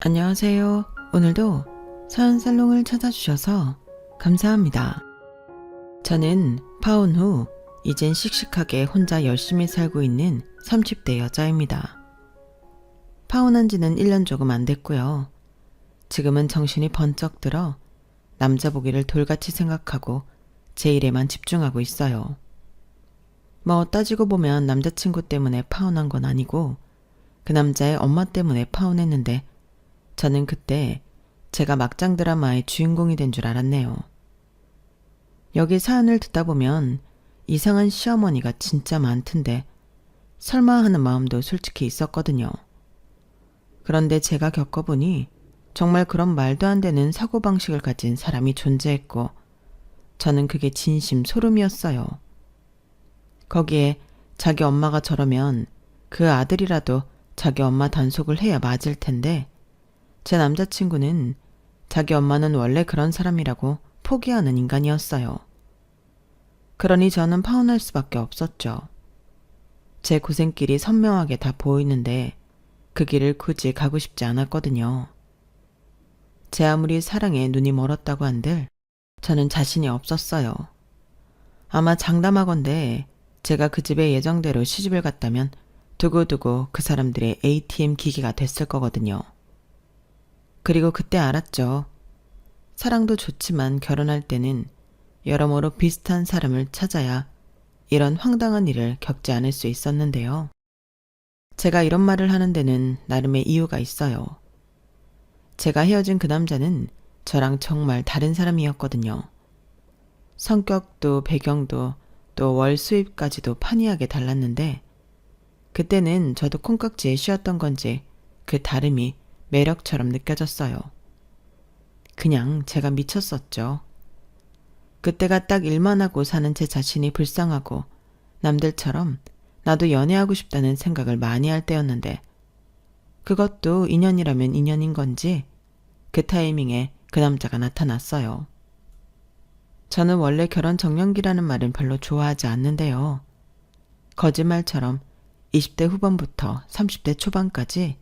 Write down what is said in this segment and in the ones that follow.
안녕하세요. 오늘도 사연살롱을 찾아주셔서 감사합니다. 저는 파혼 후 이젠 씩씩하게 혼자 열심히 살고 있는 30대 여자입니다. 파혼한 지는 1년 조금 안 됐고요. 지금은 정신이 번쩍 들어 남자 보기를 돌같이 생각하고 제 일에만 집중하고 있어요. 뭐 따지고 보면 남자친구 때문에 파혼한 건 아니고 그 남자의 엄마 때문에 파혼했는데 저는 그때 제가 막장 드라마의 주인공이 된 줄 알았네요. 여기 사연을 듣다 보면 이상한 시어머니가 진짜 많던데 설마 하는 마음도 솔직히 있었거든요. 그런데 제가 겪어보니 정말 그런 말도 안 되는 사고방식을 가진 사람이 존재했고 저는 그게 진심 소름이었어요. 거기에 자기 엄마가 저러면 그 아들이라도 자기 엄마 단속을 해야 맞을 텐데 제 남자친구는 자기 엄마는 원래 그런 사람이라고 포기하는 인간이었어요. 그러니 저는 파혼할 수밖에 없었죠. 제 고생길이 선명하게 다 보이는데 그 길을 굳이 가고 싶지 않았거든요. 제 아무리 사랑에 눈이 멀었다고 한들 저는 자신이 없었어요. 아마 장담하건대 제가 그 집에 예정대로 시집을 갔다면 두고두고 그 사람들의 ATM 기기가 됐을 거거든요. 그리고 그때 알았죠. 사랑도 좋지만 결혼할 때는 여러모로 비슷한 사람을 찾아야 이런 황당한 일을 겪지 않을 수 있었는데요. 제가 이런 말을 하는 데는 나름의 이유가 있어요. 제가 헤어진 그 남자는 저랑 정말 다른 사람이었거든요. 성격도 배경도 또 월 수입까지도 판이하게 달랐는데 그때는 저도 콩깍지에 씌었던 건지 그 다름이 매력처럼 느껴졌어요. 그냥 제가 미쳤었죠. 그때가 딱 일만 하고 사는 제 자신이 불쌍하고 남들처럼 나도 연애하고 싶다는 생각을 많이 할 때였는데 그것도 인연이라면 인연인 건지 그 타이밍에 그 남자가 나타났어요. 저는 원래 결혼 정년기라는 말은 별로 좋아하지 않는데요. 거짓말처럼 20대 후반부터 30대 초반까지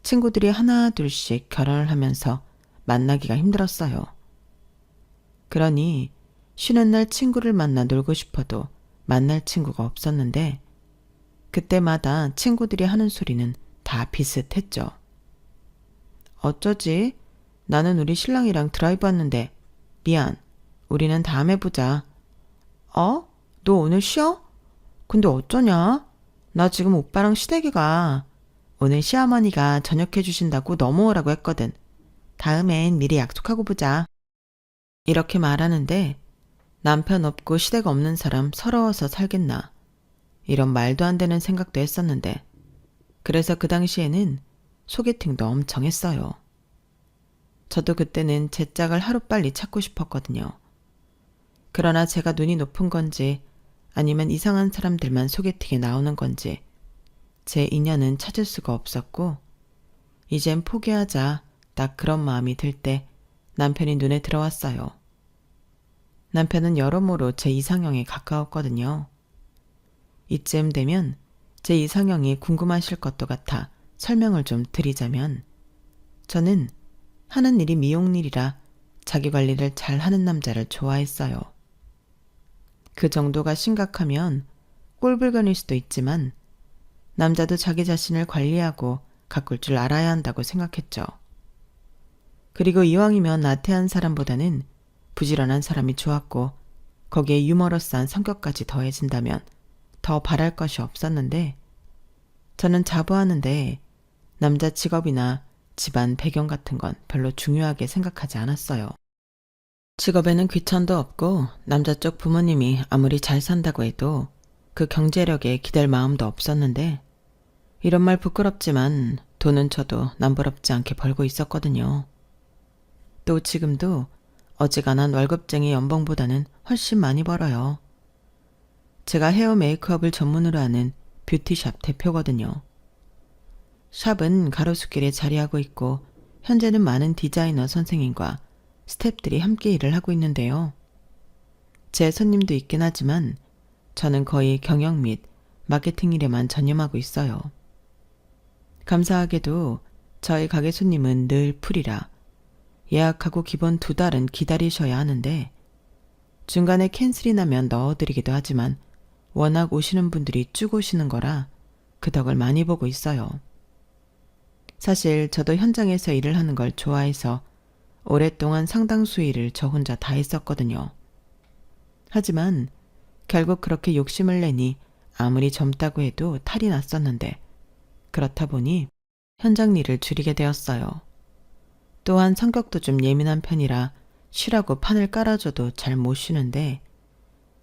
친구들이 하나 둘씩 결혼을 하면서 만나기가 힘들었어요. 그러니 쉬는 날 친구를 만나 놀고 싶어도 만날 친구가 없었는데 그때마다 친구들이 하는 소리는 다 비슷했죠. 어쩌지? 나는 우리 신랑이랑 드라이브 왔는데 미안. 우리는 다음에 보자. 어? 너 오늘 쉬어? 근데 어쩌냐? 나 지금 오빠랑 시댁에 가. 오늘 시어머니가 저녁 해주신다고 넘어오라고 했거든. 다음엔 미리 약속하고 보자. 이렇게 말하는데 남편 없고 시댁 없는 사람 서러워서 살겠나. 이런 말도 안 되는 생각도 했었는데 그래서 그 당시에는 소개팅도 엄청 했어요. 저도 그때는 제 짝을 하루빨리 찾고 싶었거든요. 그러나 제가 눈이 높은 건지 아니면 이상한 사람들만 소개팅에 나오는 건지 제 인연은 찾을 수가 없었고 이젠 포기하자 딱 그런 마음이 들 때 남편이 눈에 들어왔어요. 남편은 여러모로 제 이상형에 가까웠거든요. 이쯤 되면 제 이상형이 궁금하실 것도 같아 설명을 좀 드리자면 저는 하는 일이 미용일이라 자기 관리를 잘 하는 남자를 좋아했어요. 그 정도가 심각하면 꼴불견일 수도 있지만 남자도 자기 자신을 관리하고 가꿀 줄 알아야 한다고 생각했죠. 그리고 이왕이면 나태한 사람보다는 부지런한 사람이 좋았고 거기에 유머러스한 성격까지 더해진다면 더 바랄 것이 없었는데 저는 자부하는데 남자 직업이나 집안 배경 같은 건 별로 중요하게 생각하지 않았어요. 직업에는 귀천도 없고 남자 쪽 부모님이 아무리 잘 산다고 해도 그 경제력에 기댈 마음도 없었는데 이런 말 부끄럽지만 돈은 저도 남부럽지 않게 벌고 있었거든요. 또 지금도 어지간한 월급쟁이 연봉보다는 훨씬 많이 벌어요. 제가 헤어 메이크업을 전문으로 하는 뷰티샵 대표거든요. 샵은 가로수길에 자리하고 있고 현재는 많은 디자이너 선생님과 스태프들이 함께 일을 하고 있는데요. 제 손님도 있긴 하지만 저는 거의 경영 및 마케팅 일에만 전념하고 있어요. 감사하게도 저희 가게 손님은 늘 풀이라 예약하고 기본 2달은 기다리셔야 하는데 중간에 캔슬이 나면 넣어드리기도 하지만 워낙 오시는 분들이 쭉 오시는 거라 그 덕을 많이 보고 있어요. 사실 저도 현장에서 일을 하는 걸 좋아해서 오랫동안 상당수 일을 저 혼자 다 했었거든요. 하지만 결국 그렇게 욕심을 내니 아무리 젊다고 해도 탈이 났었는데 그렇다 보니 현장 일을 줄이게 되었어요. 또한 성격도 좀 예민한 편이라 쉬라고 판을 깔아줘도 잘 못 쉬는데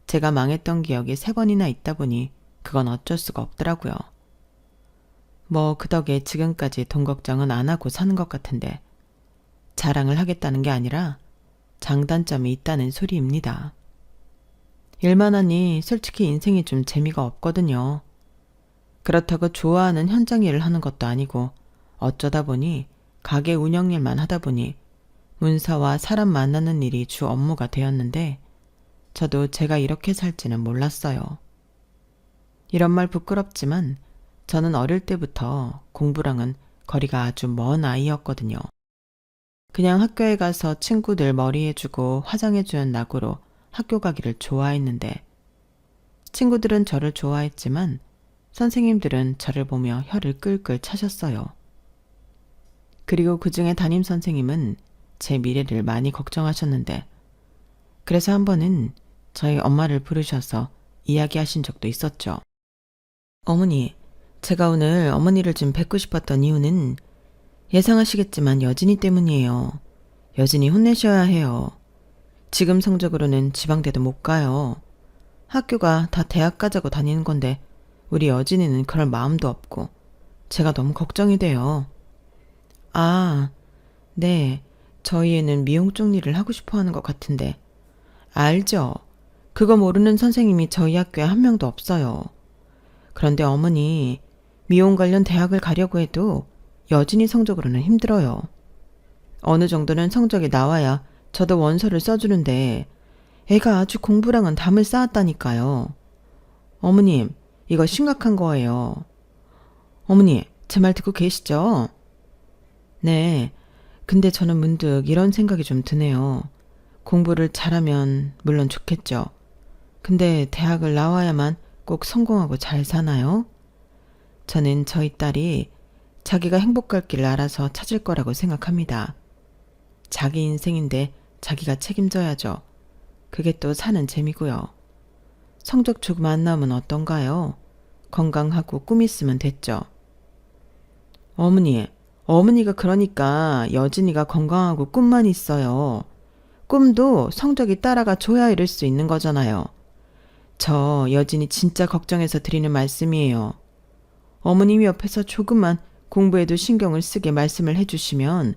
제가 망했던 기억이 3번이나 있다 보니 그건 어쩔 수가 없더라고요. 뭐 그 덕에 지금까지 돈 걱정은 안 하고 사는 것 같은데 자랑을 하겠다는 게 아니라 장단점이 있다는 소리입니다. 일만 하니 솔직히 인생이 좀 재미가 없거든요. 그렇다고 좋아하는 현장 일을 하는 것도 아니고 어쩌다 보니 가게 운영 일만 하다 보니 문사와 사람 만나는 일이 주 업무가 되었는데 저도 제가 이렇게 살지는 몰랐어요. 이런 말 부끄럽지만 저는 어릴 때부터 공부랑은 거리가 아주 먼 아이였거든요. 그냥 학교에 가서 친구들 머리해주고 화장해주는 낙으로 학교 가기를 좋아했는데 친구들은 저를 좋아했지만 선생님들은 저를 보며 혀를 끌끌 차셨어요. 그리고 그중에 담임 선생님은 제 미래를 많이 걱정하셨는데 그래서 한 번은 저희 엄마를 부르셔서 이야기하신 적도 있었죠. 어머니, 제가 오늘 어머니를 좀 뵙고 싶었던 이유는 예상하시겠지만 여진이 때문이에요. 여진이 혼내셔야 해요. 지금 성적으로는 지방대도 못 가요. 학교가 다 대학 가자고 다니는 건데 우리 여진이는 그럴 마음도 없고 제가 너무 걱정이 돼요. 아, 네. 저희 애는 미용 쪽 일을 하고 싶어 하는 것 같은데. 알죠? 그거 모르는 선생님이 저희 학교에 한 명도 없어요. 그런데 어머니, 미용 관련 대학을 가려고 해도 여진이 성적으로는 힘들어요. 어느 정도는 성적이 나와야 저도 원서를 써주는데 애가 아주 공부랑은 담을 쌓았다니까요. 어머님, 이거 심각한 거예요. 어머니, 제 말 듣고 계시죠? 네, 근데 저는 문득 이런 생각이 좀 드네요. 공부를 잘하면 물론 좋겠죠. 근데 대학을 나와야만 꼭 성공하고 잘 사나요? 저는 저희 딸이 자기가 행복할 길을 알아서 찾을 거라고 생각합니다. 자기 인생인데 자기가 책임져야죠. 그게 또 사는 재미고요. 성적 조금 안 나오면 어떤가요? 건강하고 꿈 있으면 됐죠. 어머니가 그러니까 여진이가 건강하고 꿈만 있어요. 꿈도 성적이 따라가 줘야 이룰 수 있는 거잖아요. 저 여진이 진짜 걱정해서 드리는 말씀이에요. 어머님이 옆에서 조금만 공부에도 신경을 쓰게 말씀을 해주시면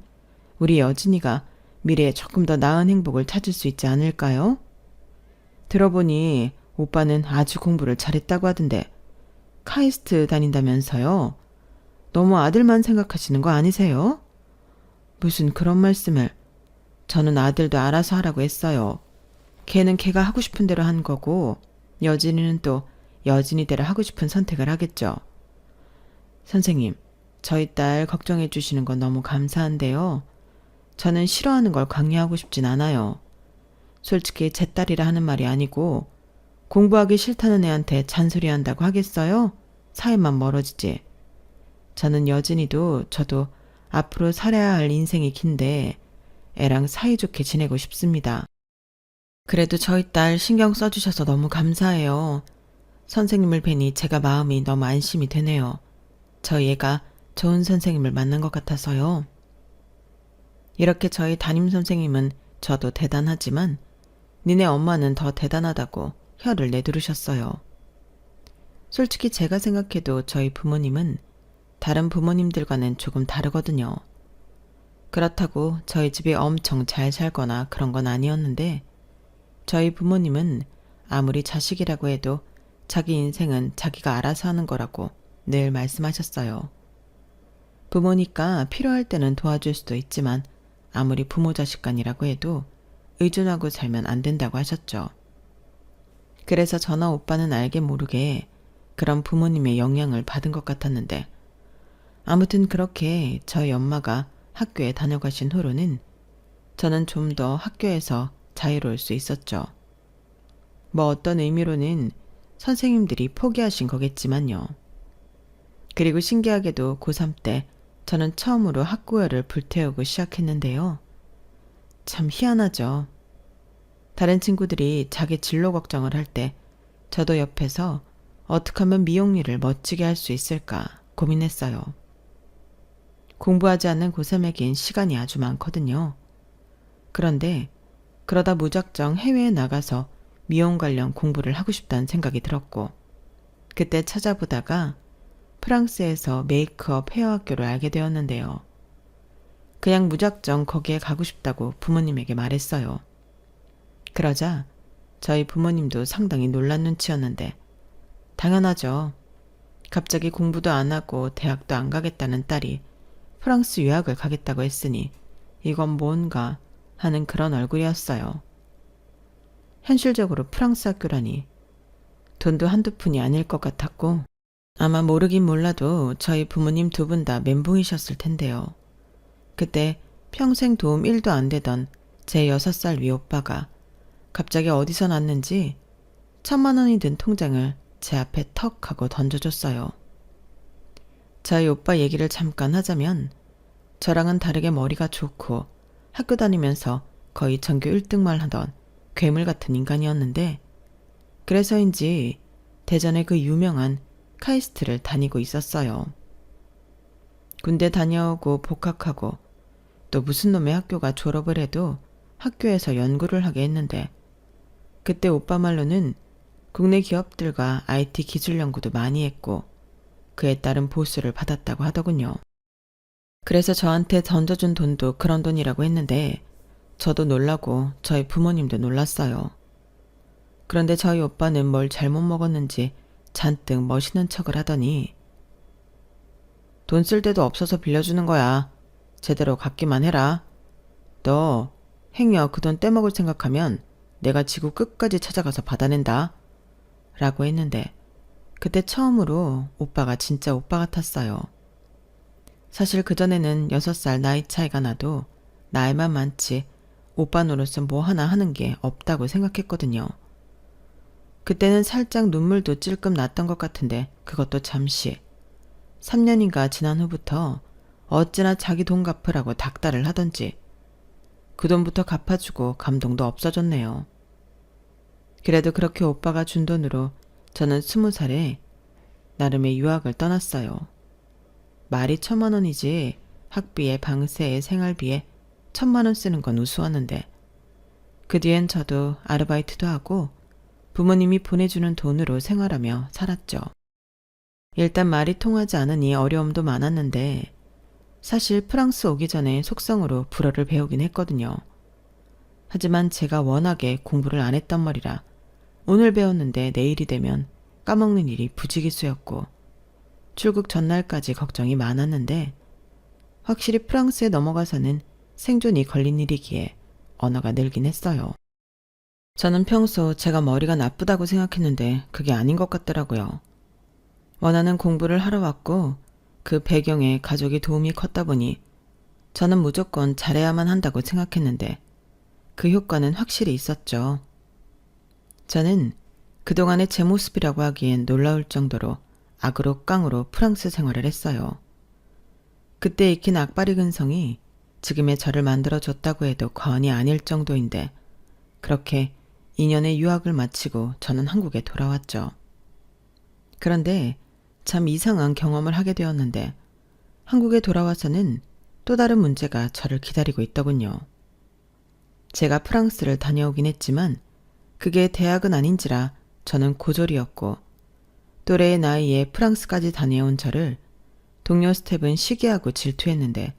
우리 여진이가 미래에 조금 더 나은 행복을 찾을 수 있지 않을까요? 들어보니 오빠는 아주 공부를 잘했다고 하던데 카이스트 다닌다면서요? 너무 아들만 생각하시는 거 아니세요? 무슨 그런 말씀을. 저는 아들도 알아서 하라고 했어요. 걔는 걔가 하고 싶은 대로 한 거고 여진이는 또 여진이대로 하고 싶은 선택을 하겠죠. 선생님, 저희 딸 걱정해 주시는 건 너무 감사한데요. 저는 싫어하는 걸 강요하고 싶진 않아요. 솔직히 제 딸이라 하는 말이 아니고 공부하기 싫다는 애한테 잔소리한다고 하겠어요? 사이만 멀어지지. 저는 여진이도 저도 앞으로 살아야 할 인생이 긴데 애랑 사이좋게 지내고 싶습니다. 그래도 저희 딸 신경 써주셔서 너무 감사해요. 선생님을 뵈니 제가 마음이 너무 안심이 되네요. 저희 애가 좋은 선생님을 만난 것 같아서요. 이렇게 저희 담임선생님은 저도 대단하지만 니네 엄마는 더 대단하다고 혀를 내두르셨어요. 솔직히 제가 생각해도 저희 부모님은 다른 부모님들과는 조금 다르거든요. 그렇다고 저희 집이 엄청 잘 살거나 그런 건 아니었는데 저희 부모님은 아무리 자식이라고 해도 자기 인생은 자기가 알아서 하는 거라고 늘 말씀하셨어요. 부모니까 필요할 때는 도와줄 수도 있지만 아무리 부모 자식 간이라고 해도 의존하고 살면 안 된다고 하셨죠. 그래서 저나 오빠는 알게 모르게 그런 부모님의 영향을 받은 것 같았는데 아무튼 그렇게 저희 엄마가 학교에 다녀가신 후로는 저는 좀 더 학교에서 자유로울 수 있었죠. 뭐 어떤 의미로는 선생님들이 포기하신 거겠지만요. 그리고 신기하게도 고3 때 저는 처음으로 학구열을 불태우고 시작했는데요. 참 희한하죠. 다른 친구들이 자기 진로 걱정을 할 때 저도 옆에서 어떻게 하면 미용일을 멋지게 할 수 있을까 고민했어요. 공부하지 않는 고3에겐 시간이 아주 많거든요. 그런데 그러다 무작정 해외에 나가서 미용 관련 공부를 하고 싶다는 생각이 들었고, 그때 찾아보다가 프랑스에서 메이크업 헤어 학교를 알게 되었는데요. 그냥 무작정 거기에 가고 싶다고 부모님에게 말했어요. 그러자 저희 부모님도 상당히 놀란 눈치였는데, 당연하죠. 갑자기 공부도 안 하고 대학도 안 가겠다는 딸이 프랑스 유학을 가겠다고 했으니 이건 뭔가 하는 그런 얼굴이었어요. 현실적으로 프랑스 학교라니 돈도 한두 푼이 아닐 것 같았고, 아마 모르긴 몰라도 저희 부모님 두 분 다 멘붕이셨을 텐데요. 그때 평생 도움 1도 안 되던 제 6살 위 오빠가 갑자기 어디서 났는지 1,000만 원이 든 통장을 제 앞에 턱 하고 던져줬어요. 저희 오빠 얘기를 잠깐 하자면, 저랑은 다르게 머리가 좋고 학교 다니면서 거의 전교 1등만 하던 괴물 같은 인간이었는데, 그래서인지 대전의 그 유명한 카이스트를 다니고 있었어요. 군대 다녀오고 복학하고 또 무슨 놈의 학교가 졸업을 해도 학교에서 연구를 하게 했는데, 그때 오빠 말로는 국내 기업들과 IT 기술 연구도 많이 했고 그에 따른 보수를 받았다고 하더군요. 그래서 저한테 던져준 돈도 그런 돈이라고 했는데 저도 놀라고 저희 부모님도 놀랐어요. 그런데 저희 오빠는 뭘 잘못 먹었는지 잔뜩 멋있는 척을 하더니, 돈 쓸 데도 없어서 빌려주는 거야. 제대로 갚기만 해라. 너 행여 그 돈 떼먹을 생각하면 내가 지구 끝까지 찾아가서 받아낸다. 라고 했는데, 그때 처음으로 오빠가 진짜 오빠 같았어요. 사실 그전에는 6살 나이 차이가 나도 나이만 많지 오빠 노릇은 뭐 하나 하는 게 없다고 생각했거든요. 그때는 살짝 눈물도 찔끔 났던 것 같은데 그것도 잠시. 3년인가 지난 후부터 어찌나 자기 돈 갚으라고 닥달을 하던지 그 돈부터 갚아주고 감동도 없어졌네요. 그래도 그렇게 오빠가 준 돈으로 저는 20살에 나름의 유학을 떠났어요. 말이 1,000만 원이지 학비에 방세에 생활비에 1,000만 원 쓰는 건 우스웠는데, 그 뒤엔 저도 아르바이트도 하고 부모님이 보내주는 돈으로 생활하며 살았죠. 일단 말이 통하지 않으니 어려움도 많았는데, 사실 프랑스 오기 전에 속성으로 불어를 배우긴 했거든요. 하지만 제가 워낙에 공부를 안 했단 말이라 오늘 배웠는데 내일이 되면 까먹는 일이 부지기수였고, 출국 전날까지 걱정이 많았는데, 확실히 프랑스에 넘어가서는 생존이 걸린 일이기에 언어가 늘긴 했어요. 저는 평소 제가 머리가 나쁘다고 생각했는데 그게 아닌 것 같더라고요. 원하는 공부를 하러 왔고 그 배경에 가족이 도움이 컸다 보니 저는 무조건 잘해야만 한다고 생각했는데 그 효과는 확실히 있었죠. 저는 그동안의 제 모습이라고 하기엔 놀라울 정도로 악으로 깡으로 프랑스 생활을 했어요. 그때 익힌 악바리 근성이 지금의 저를 만들어줬다고 해도 과언이 아닐 정도인데, 그렇게 2년의 유학을 마치고 저는 한국에 돌아왔죠. 그런데 참 이상한 경험을 하게 되었는데, 한국에 돌아와서는 또 다른 문제가 저를 기다리고 있더군요. 제가 프랑스를 다녀오긴 했지만 그게 대학은 아닌지라 저는 고졸이었고, 또래의 나이에 프랑스까지 다녀온 저를 동료 스텝은 시기하고 질투했는데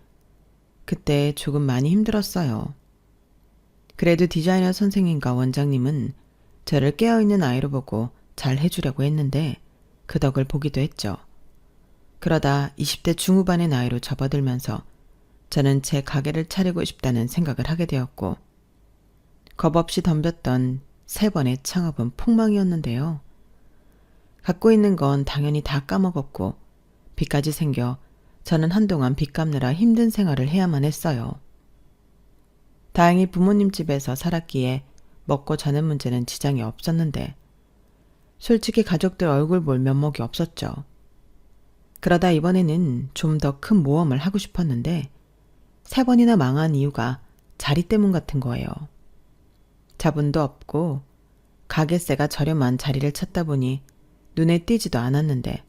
그때 조금 많이 힘들었어요. 그래도 디자이너 선생님과 원장님은 저를 깨어있는 아이로 보고 잘 해주려고 했는데 그 덕을 보기도 했죠. 그러다 20대 중후반의 나이로 접어들면서 저는 제 가게를 차리고 싶다는 생각을 하게 되었고, 겁없이 덤볐던 3번의 창업은 폭망이었는데요. 갖고 있는 건 당연히 다 까먹었고 빚까지 생겨 저는 한동안 빚 갚느라 힘든 생활을 해야만 했어요. 다행히 부모님 집에서 살았기에 먹고 자는 문제는 지장이 없었는데 솔직히 가족들 얼굴 볼 면목이 없었죠. 그러다 이번에는 좀 더 큰 모험을 하고 싶었는데 3번이나 망한 이유가 자리 때문 같은 거예요. 자본도 없고 가게세가 저렴한 자리를 찾다 보니 눈에 띄지도 않았는데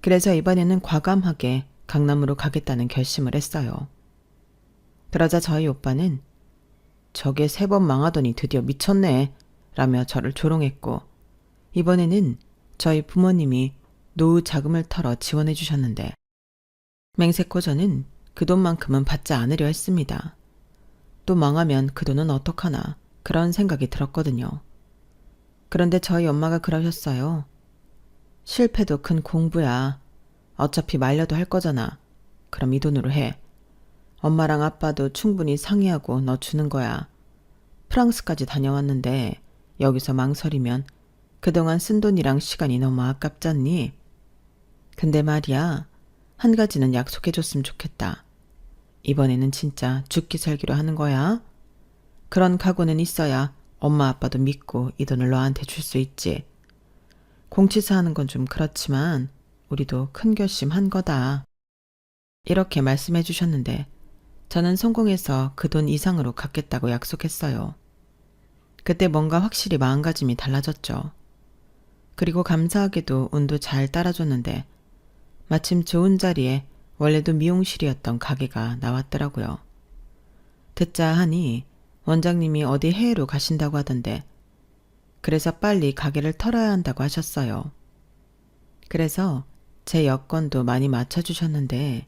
그래서 이번에는 과감하게 강남으로 가겠다는 결심을 했어요. 그러자 저희 오빠는 저게 3번 망하더니 드디어 미쳤네 라며 저를 조롱했고 이번에는 저희 부모님이 노후 자금을 털어 지원해 주셨는데 맹세코 저는 그 돈만큼은 받지 않으려 했습니다. 또 망하면 그 돈은 어떡하나 그런 생각이 들었거든요. 그런데 저희 엄마가 그러셨어요. 실패도 큰 공부야. 어차피 말려도 할 거잖아. 그럼 이 돈으로 해. 엄마랑 아빠도 충분히 상의하고 너 주는 거야. 프랑스까지 다녀왔는데 여기서 망설이면 그동안 쓴 돈이랑 시간이 너무 아깝잖니? 근데 말이야, 한 가지는 약속해줬으면 좋겠다. 이번에는 진짜 죽기 살기로 하는 거야. 그런 각오는 있어야 엄마 아빠도 믿고 이 돈을 너한테 줄 수 있지. 공치사 하는 건 좀 그렇지만 우리도 큰 결심 한 거다. 이렇게 말씀해 주셨는데 저는 성공해서 그 돈 이상으로 갚겠다고 약속했어요. 그때 뭔가 확실히 마음가짐이 달라졌죠. 그리고 감사하게도 운도 잘 따라줬는데 마침 좋은 자리에 원래도 미용실이었던 가게가 나왔더라고요. 듣자 하니 원장님이 어디 해외로 가신다고 하던데 그래서 빨리 가게를 털어야 한다고 하셨어요. 그래서 제 여건도 많이 맞춰주셨는데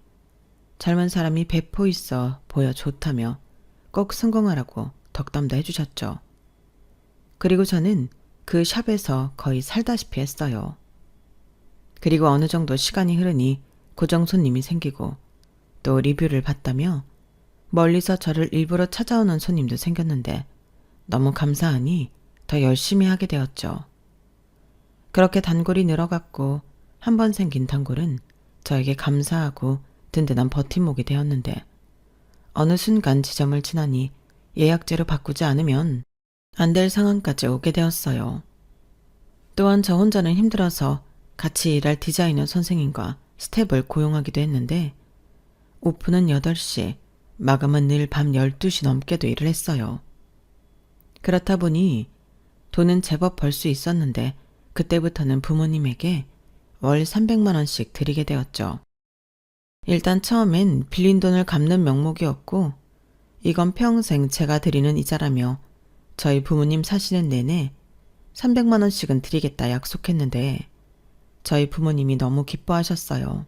젊은 사람이 배포 있어 보여 좋다며 꼭 성공하라고 덕담도 해주셨죠. 그리고 저는 그 샵에서 거의 살다시피 했어요. 그리고 어느 정도 시간이 흐르니 고정 손님이 생기고 또 리뷰를 봤다며 멀리서 저를 일부러 찾아오는 손님도 생겼는데 너무 감사하니 더 열심히 하게 되었죠. 그렇게 단골이 늘어갔고 한 번 생긴 단골은 저에게 감사하고 든든한 버팀목이 되었는데 어느 순간 지점을 지나니 예약제로 바꾸지 않으면 안 될 상황까지 오게 되었어요. 또한 저 혼자는 힘들어서 같이 일할 디자이너 선생님과 스텝을 고용하기도 했는데 오픈은 8시, 마감은 늘 밤 12시 넘게도 일을 했어요. 그렇다 보니 돈은 제법 벌 수 있었는데 그때부터는 부모님에게 월 300만 원씩 드리게 되었죠. 일단 처음엔 빌린 돈을 갚는 명목이었고 이건 평생 제가 드리는 이자라며 저희 부모님 사시는 내내 300만 원씩은 드리겠다 약속했는데 저희 부모님이 너무 기뻐하셨어요.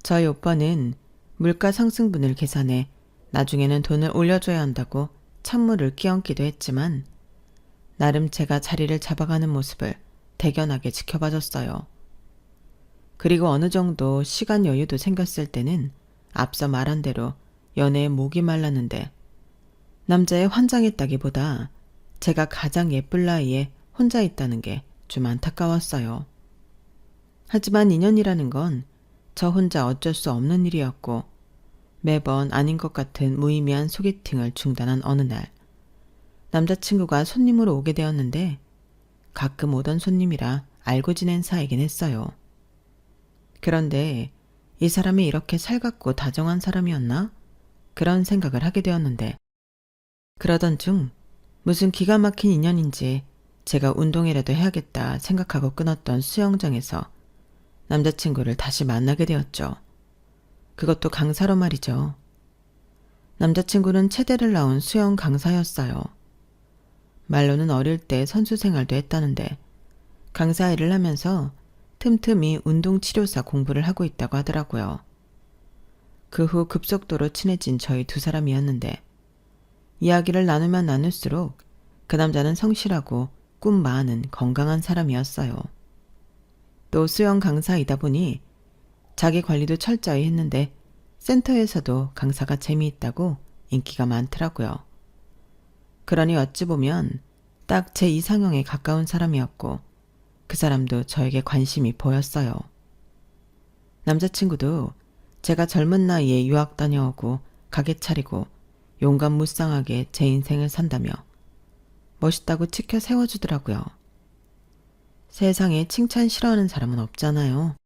저희 오빠는 물가 상승분을 계산해 나중에는 돈을 올려줘야 한다고 찬물을 끼얹기도 했지만 나름 제가 자리를 잡아가는 모습을 대견하게 지켜봐줬어요. 그리고 어느 정도 시간 여유도 생겼을 때는 앞서 말한 대로 연애에 목이 말랐는데 남자에 환장했다기보다 제가 가장 예쁠 나이에 혼자 있다는 게 좀 안타까웠어요. 하지만 인연이라는 건 저 혼자 어쩔 수 없는 일이었고 매번 아닌 것 같은 무의미한 소개팅을 중단한 어느 날 남자친구가 손님으로 오게 되었는데 가끔 오던 손님이라 알고 지낸 사이긴 했어요. 그런데 이 사람이 이렇게 살갑고 다정한 사람이었나? 그런 생각을 하게 되었는데 그러던 중 무슨 기가 막힌 인연인지 제가 운동이라도 해야겠다 생각하고 끊었던 수영장에서 남자친구를 다시 만나게 되었죠. 그것도 강사로 말이죠. 남자친구는 체대를 나온 수영 강사였어요. 말로는 어릴 때 선수 생활도 했다는데 강사 일을 하면서 틈틈이 운동치료사 공부를 하고 있다고 하더라고요. 그 후 급속도로 친해진 저희 두 사람이었는데 이야기를 나누면 나눌수록 그 남자는 성실하고 꿈 많은 건강한 사람이었어요. 또 수영 강사이다 보니 자기 관리도 철저히 했는데 센터에서도 강사가 재미있다고 인기가 많더라고요. 그러니 어찌 보면 딱 제 이상형에 가까운 사람이었고 그 사람도 저에게 관심이 보였어요. 남자친구도 제가 젊은 나이에 유학 다녀오고 가게 차리고 용감무쌍하게 제 인생을 산다며 멋있다고 치켜 세워주더라고요. 세상에 칭찬 싫어하는 사람은 없잖아요.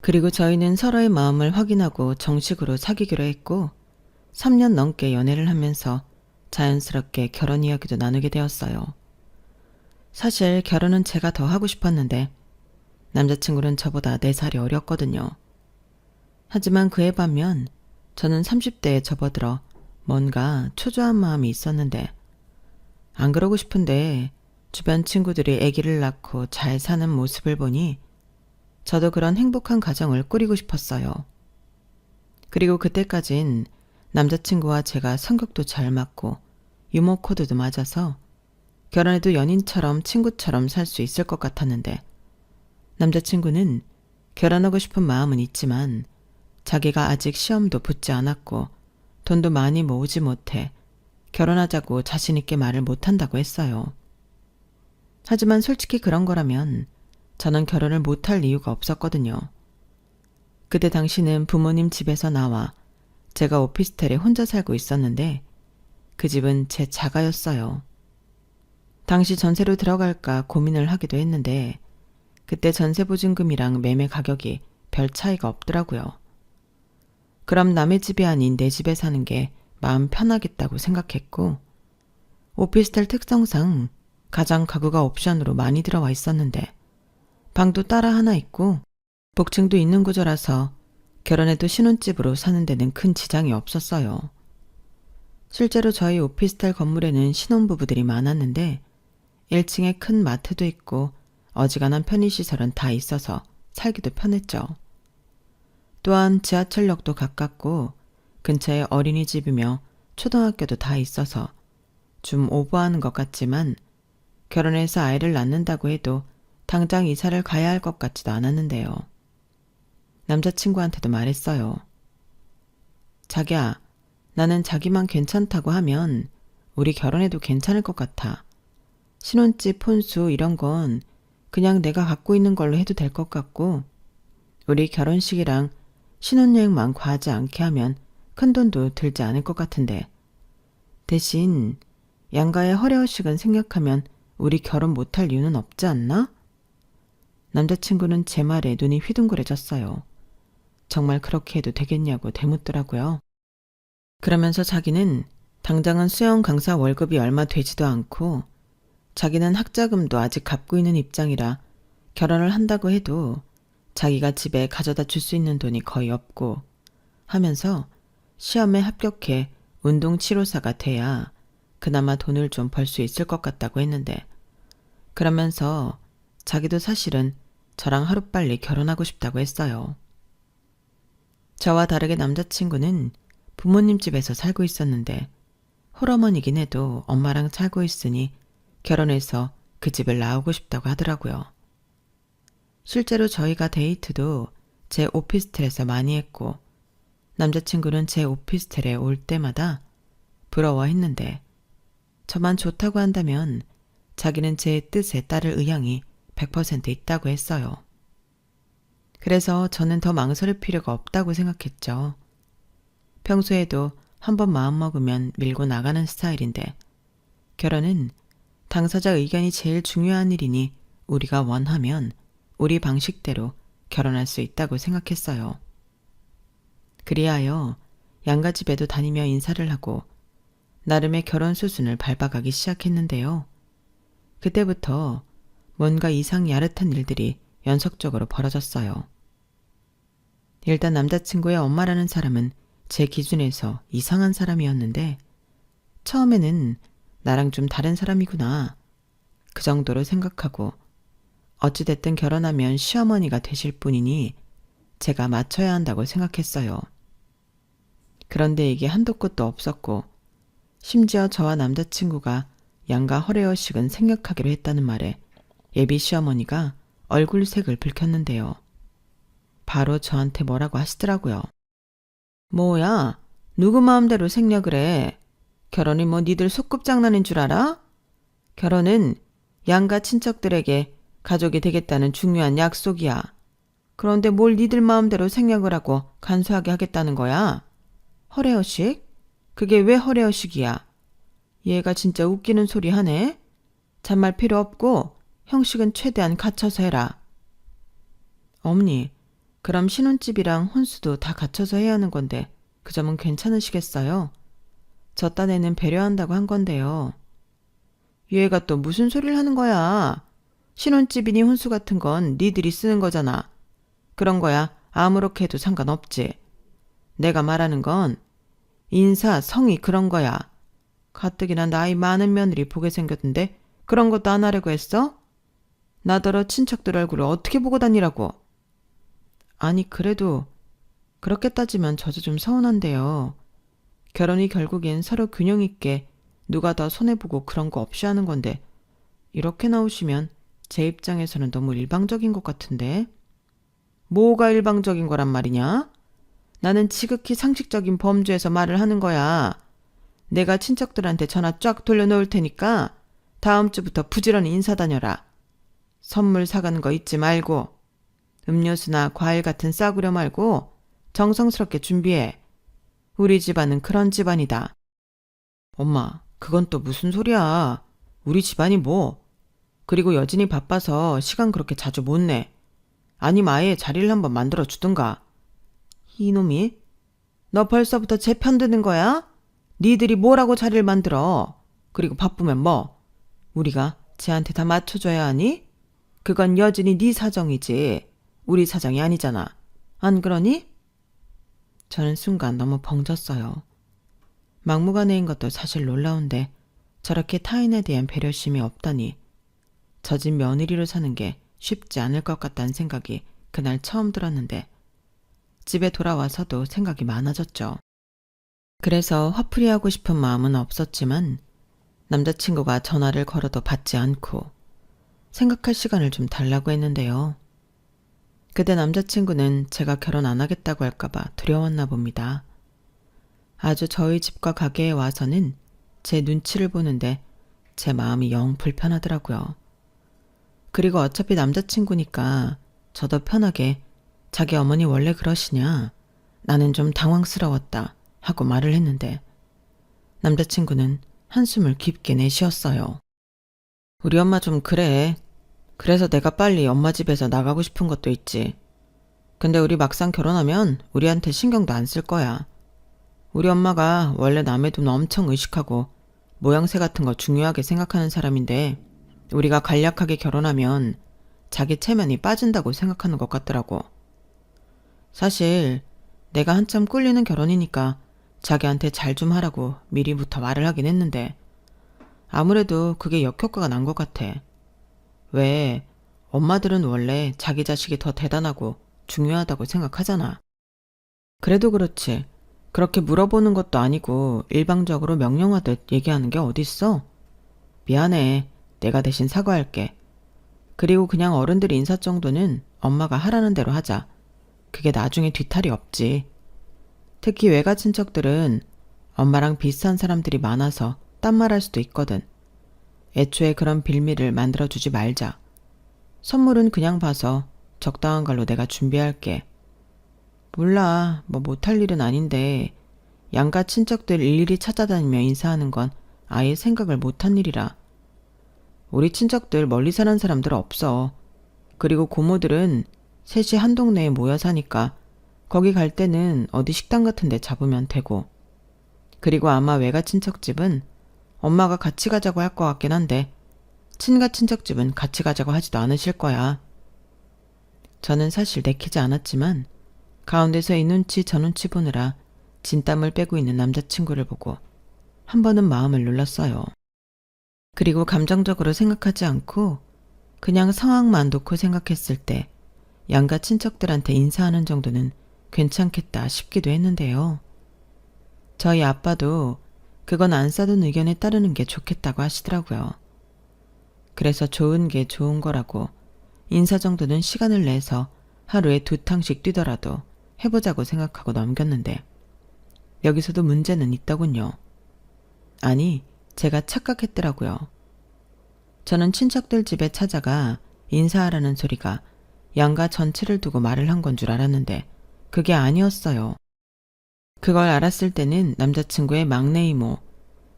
그리고 저희는 서로의 마음을 확인하고 정식으로 사귀기로 했고 3년 넘게 연애를 하면서 자연스럽게 결혼 이야기도 나누게 되었어요. 사실 결혼은 제가 더 하고 싶었는데 남자친구는 저보다 4살이 어렸거든요. 하지만 그에 반면 저는 30대에 접어들어 뭔가 초조한 마음이 있었는데 안 그러고 싶은데 주변 친구들이 아기를 낳고 잘 사는 모습을 보니 저도 그런 행복한 가정을 꾸리고 싶었어요. 그리고 그때까진 남자친구와 제가 성격도 잘 맞고 유머 코드도 맞아서 결혼해도 연인처럼 친구처럼 살 수 있을 것 같았는데 남자친구는 결혼하고 싶은 마음은 있지만 자기가 아직 시험도 붙지 않았고 돈도 많이 모으지 못해 결혼하자고 자신있게 말을 못한다고 했어요. 하지만 솔직히 그런 거라면 저는 결혼을 못할 이유가 없었거든요. 그때 당시는 부모님 집에서 나와 제가 오피스텔에 혼자 살고 있었는데 그 집은 제 자가였어요. 당시 전세로 들어갈까 고민을 하기도 했는데 그때 전세 보증금이랑 매매 가격이 별 차이가 없더라고요. 그럼 남의 집이 아닌 내 집에 사는 게 마음 편하겠다고 생각했고 오피스텔 특성상 가장 가구가 옵션으로 많이 들어와 있었는데 방도 따라 하나 있고 복층도 있는 구조라서 결혼해도 신혼집으로 사는 데는 큰 지장이 없었어요. 실제로 저희 오피스텔 건물에는 신혼부부들이 많았는데 1층에 큰 마트도 있고 어지간한 편의시설은 다 있어서 살기도 편했죠. 또한 지하철역도 가깝고 근처에 어린이집이며 초등학교도 다 있어서 좀 오버하는 것 같지만 결혼해서 아이를 낳는다고 해도 당장 이사를 가야 할 것 같지도 않았는데요. 남자친구한테도 말했어요. 자기야, 나는 자기만 괜찮다고 하면 우리 결혼해도 괜찮을 것 같아. 신혼집, 혼수 이런 건 그냥 내가 갖고 있는 걸로 해도 될 것 같고 우리 결혼식이랑 신혼여행만 과하지 않게 하면 큰돈도 들지 않을 것 같은데 대신 양가의 허례허식은 생략하면 우리 결혼 못할 이유는 없지 않나? 남자친구는 제 말에 눈이 휘둥그레졌어요. 정말 그렇게 해도 되겠냐고 되묻더라고요. 그러면서 자기는 당장은 수영 강사 월급이 얼마 되지도 않고 자기는 학자금도 아직 갚고 있는 입장이라 결혼을 한다고 해도 자기가 집에 가져다 줄 수 있는 돈이 거의 없고 하면서 시험에 합격해 운동치료사가 돼야 그나마 돈을 좀 벌 수 있을 것 같다고 했는데 그러면서 자기도 사실은 저랑 하루빨리 결혼하고 싶다고 했어요. 저와 다르게 남자친구는 부모님 집에서 살고 있었는데 홀어머니긴 해도 엄마랑 살고 있으니 결혼해서 그 집을 나오고 싶다고 하더라고요. 실제로 저희가 데이트도 제 오피스텔에서 많이 했고 남자친구는 제 오피스텔에 올 때마다 부러워했는데 저만 좋다고 한다면 자기는 제 뜻에 따를 의향이 100% 있다고 했어요. 그래서 저는 더 망설일 필요가 없다고 생각했죠. 평소에도 한번 마음먹으면 밀고 나가는 스타일인데 결혼은 당사자 의견이 제일 중요한 일이니 우리가 원하면 우리 방식대로 결혼할 수 있다고 생각했어요. 그리하여 양가집에도 다니며 인사를 하고 나름의 결혼 수순을 밟아가기 시작했는데요. 그때부터 뭔가 이상 야릇한 일들이 연속적으로 벌어졌어요. 일단 남자친구의 엄마라는 사람은 제 기준에서 이상한 사람이었는데 처음에는 나랑 좀 다른 사람이구나 그 정도로 생각하고 어찌됐든 결혼하면 시어머니가 되실 분이니 제가 맞춰야 한다고 생각했어요. 그런데 이게 한도 끝도 없었고 심지어 저와 남자친구가 양가 허례허식은 생략하기로 했다는 말에 예비 시어머니가 얼굴색을 붉혔는데요. 바로 저한테 뭐라고 하시더라고요. 뭐야? 누구 마음대로 생략을 해? 결혼이 뭐 니들 소꿉장난인 줄 알아? 결혼은 양가 친척들에게 가족이 되겠다는 중요한 약속이야. 그런데 뭘 니들 마음대로 생략을 하고 간소하게 하겠다는 거야? 허례허식? 그게 왜 허례허식이야? 얘가 진짜 웃기는 소리 하네? 잔말 필요 없고 형식은 최대한 갖춰서 해라. 어머니, 그럼 신혼집이랑 혼수도 다 갖춰서 해야 하는 건데 그 점은 괜찮으시겠어요? 저 딴에는 배려한다고 한 건데요. 얘가 또 무슨 소리를 하는 거야? 신혼집이니 혼수 같은 건 니들이 쓰는 거잖아. 그런 거야 아무렇게 해도 상관없지. 내가 말하는 건 인사, 성의 그런 거야. 가뜩이나 나이 많은 며느리 보게 생겼는데 그런 것도 안 하려고 했어? 나더러 친척들 얼굴을 어떻게 보고 다니라고. 아니 그래도 그렇게 따지면 저도 좀 서운한데요. 결혼이 결국엔 서로 균형 있게 누가 더 손해보고 그런 거 없이 하는 건데 이렇게 나오시면 제 입장에서는 너무 일방적인 것 같은데. 뭐가 일방적인 거란 말이냐? 나는 지극히 상식적인 범주에서 말을 하는 거야. 내가 친척들한테 전화 쫙 돌려놓을 테니까 다음 주부터 부지런히 인사 다녀라. 선물 사가는 거 잊지 말고 음료수나 과일 같은 싸구려 말고 정성스럽게 준비해. 우리 집안은 그런 집안이다. 엄마, 그건 또 무슨 소리야. 우리 집안이 뭐. 그리고 여진이 바빠서 시간 그렇게 자주 못 내. 아니면 아예 자리를 한번 만들어 주든가. 이놈이? 너 벌써부터 제 편 드는 거야? 니들이 뭐라고 자리를 만들어. 그리고 바쁘면 뭐? 우리가 쟤한테 다 맞춰줘야 하니? 그건 여진이 네 사정이지 우리 사정이 아니잖아. 안 그러니? 저는 순간 너무 벙졌어요. 막무가내인 것도 사실 놀라운데 저렇게 타인에 대한 배려심이 없다니. 젖은 며느리로 사는 게 쉽지 않을 것 같다는 생각이 그날 처음 들었는데 집에 돌아와서도 생각이 많아졌죠. 그래서 화풀이하고 싶은 마음은 없었지만 남자친구가 전화를 걸어도 받지 않고 생각할 시간을 좀 달라고 했는데요. 그때 남자친구는 제가 결혼 안 하겠다고 할까봐 두려웠나 봅니다. 아주 저희 집과 가게에 와서는 제 눈치를 보는데 제 마음이 영 불편하더라고요. 그리고 어차피 남자친구니까 저도 편하게 자기 어머니 원래 그러시냐? 나는 좀 당황스러웠다 하고 말을 했는데 남자친구는 한숨을 깊게 내쉬었어요. 우리 엄마 좀 그래. 그래서 내가 빨리 엄마 집에서 나가고 싶은 것도 있지. 근데 우리 막상 결혼하면 우리한테 신경도 안 쓸 거야. 우리 엄마가 원래 남의 돈 엄청 의식하고 모양새 같은 거 중요하게 생각하는 사람인데 우리가 간략하게 결혼하면 자기 체면이 빠진다고 생각하는 것 같더라고. 사실 내가 한참 꿀리는 결혼이니까 자기한테 잘 좀 하라고 미리부터 말을 하긴 했는데 아무래도 그게 역효과가 난 것 같아. 왜 엄마들은 원래 자기 자식이 더 대단하고 중요하다고 생각하잖아. 그래도 그렇지. 그렇게 물어보는 것도 아니고 일방적으로 명령하듯 얘기하는 게 어딨어? 미안해. 내가 대신 사과할게. 그리고 그냥 어른들 인사 정도는 엄마가 하라는 대로 하자. 그게 나중에 뒤탈이 없지. 특히 외가 친척들은 엄마랑 비슷한 사람들이 많아서 딴말할 수도 있거든. 애초에 그런 빌미를 만들어주지 말자. 선물은 그냥 봐서 적당한 걸로 내가 준비할게. 몰라, 뭐 못할 일은 아닌데 양가 친척들 일일이 찾아다니며 인사하는 건 아예 생각을 못한 일이라. 우리 친척들 멀리 사는 사람들 없어. 그리고 고모들은 셋이 한 동네에 모여 사니까 거기 갈 때는 어디 식당 같은 데 잡으면 되고. 그리고 아마 외가 친척집은 엄마가 같이 가자고 할 것 같긴 한데 친가 친척집은 같이 가자고 하지도 않으실 거야. 저는 사실 내키지 않았지만 가운데서 이 눈치 저 눈치 보느라 진땀을 빼고 있는 남자친구를 보고 한 번은 마음을 눌렀어요. 그리고 감정적으로 생각하지 않고 그냥 상황만 놓고 생각했을 때 양가 친척들한테 인사하는 정도는 괜찮겠다 싶기도 했는데요. 저희 아빠도 그건 안 싸둔 의견에 따르는 게 좋겠다고 하시더라고요. 그래서 좋은 게 좋은 거라고 인사 정도는 시간을 내서 하루에 2탕씩 뛰더라도 해보자고 생각하고 넘겼는데 여기서도 문제는 있더군요. 아니, 제가 착각했더라고요. 저는 친척들 집에 찾아가 인사하라는 소리가 양가 전체를 두고 말을 한 건 줄 알았는데 그게 아니었어요. 그걸 알았을 때는 남자친구의 막내 이모,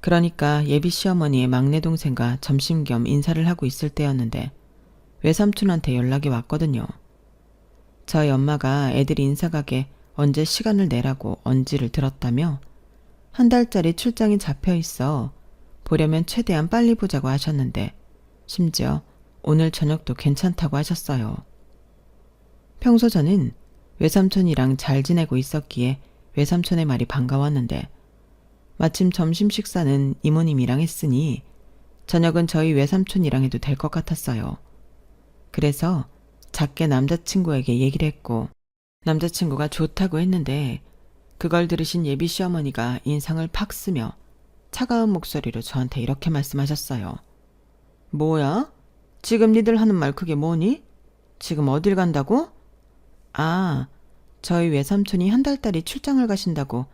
그러니까 예비 시어머니의 막내 동생과 점심 겸 인사를 하고 있을 때였는데 외삼촌한테 연락이 왔거든요. 저희 엄마가 애들 인사 가게 언제 시간을 내라고 언지를 들었다며 한 달짜리 출장이 잡혀 있어 보려면 최대한 빨리 보자고 하셨는데 심지어 오늘 저녁도 괜찮다고 하셨어요. 평소 저는 외삼촌이랑 잘 지내고 있었기에 외삼촌의 말이 반가웠는데 마침 점심 식사는 이모님이랑 했으니 저녁은 저희 외삼촌이랑 해도 될 것 같았어요. 그래서 작게 남자친구에게 얘기를 했고 남자친구가 좋다고 했는데 그걸 들으신 예비 시어머니가 인상을 팍 쓰며 차가운 목소리로 저한테 이렇게 말씀하셨어요. 뭐야? 지금 니들 하는 말 그게 뭐니? 지금 어딜 간다고? 아, 저희 외삼촌이 한 달짜리 출장을 가신다고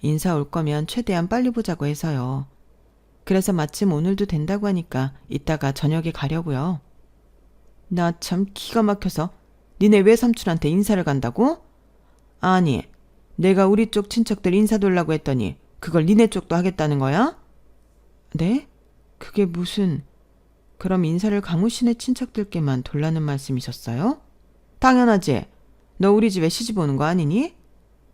인사 올 거면 최대한 빨리 보자고 해서요. 그래서 마침 오늘도 된다고 하니까 이따가 저녁에 가려고요. 나 참 기가 막혀서 니네 외삼촌한테 인사를 간다고? 아니, 내가 우리 쪽 친척들 인사 돌라고 했더니 그걸 니네 쪽도 하겠다는 거야? 네? 그게 무슨... 그럼 인사를 강우 씨네 친척들께만 돌라는 말씀이셨어요? 당연하지. 너 우리 집에 시집 오는 거 아니니?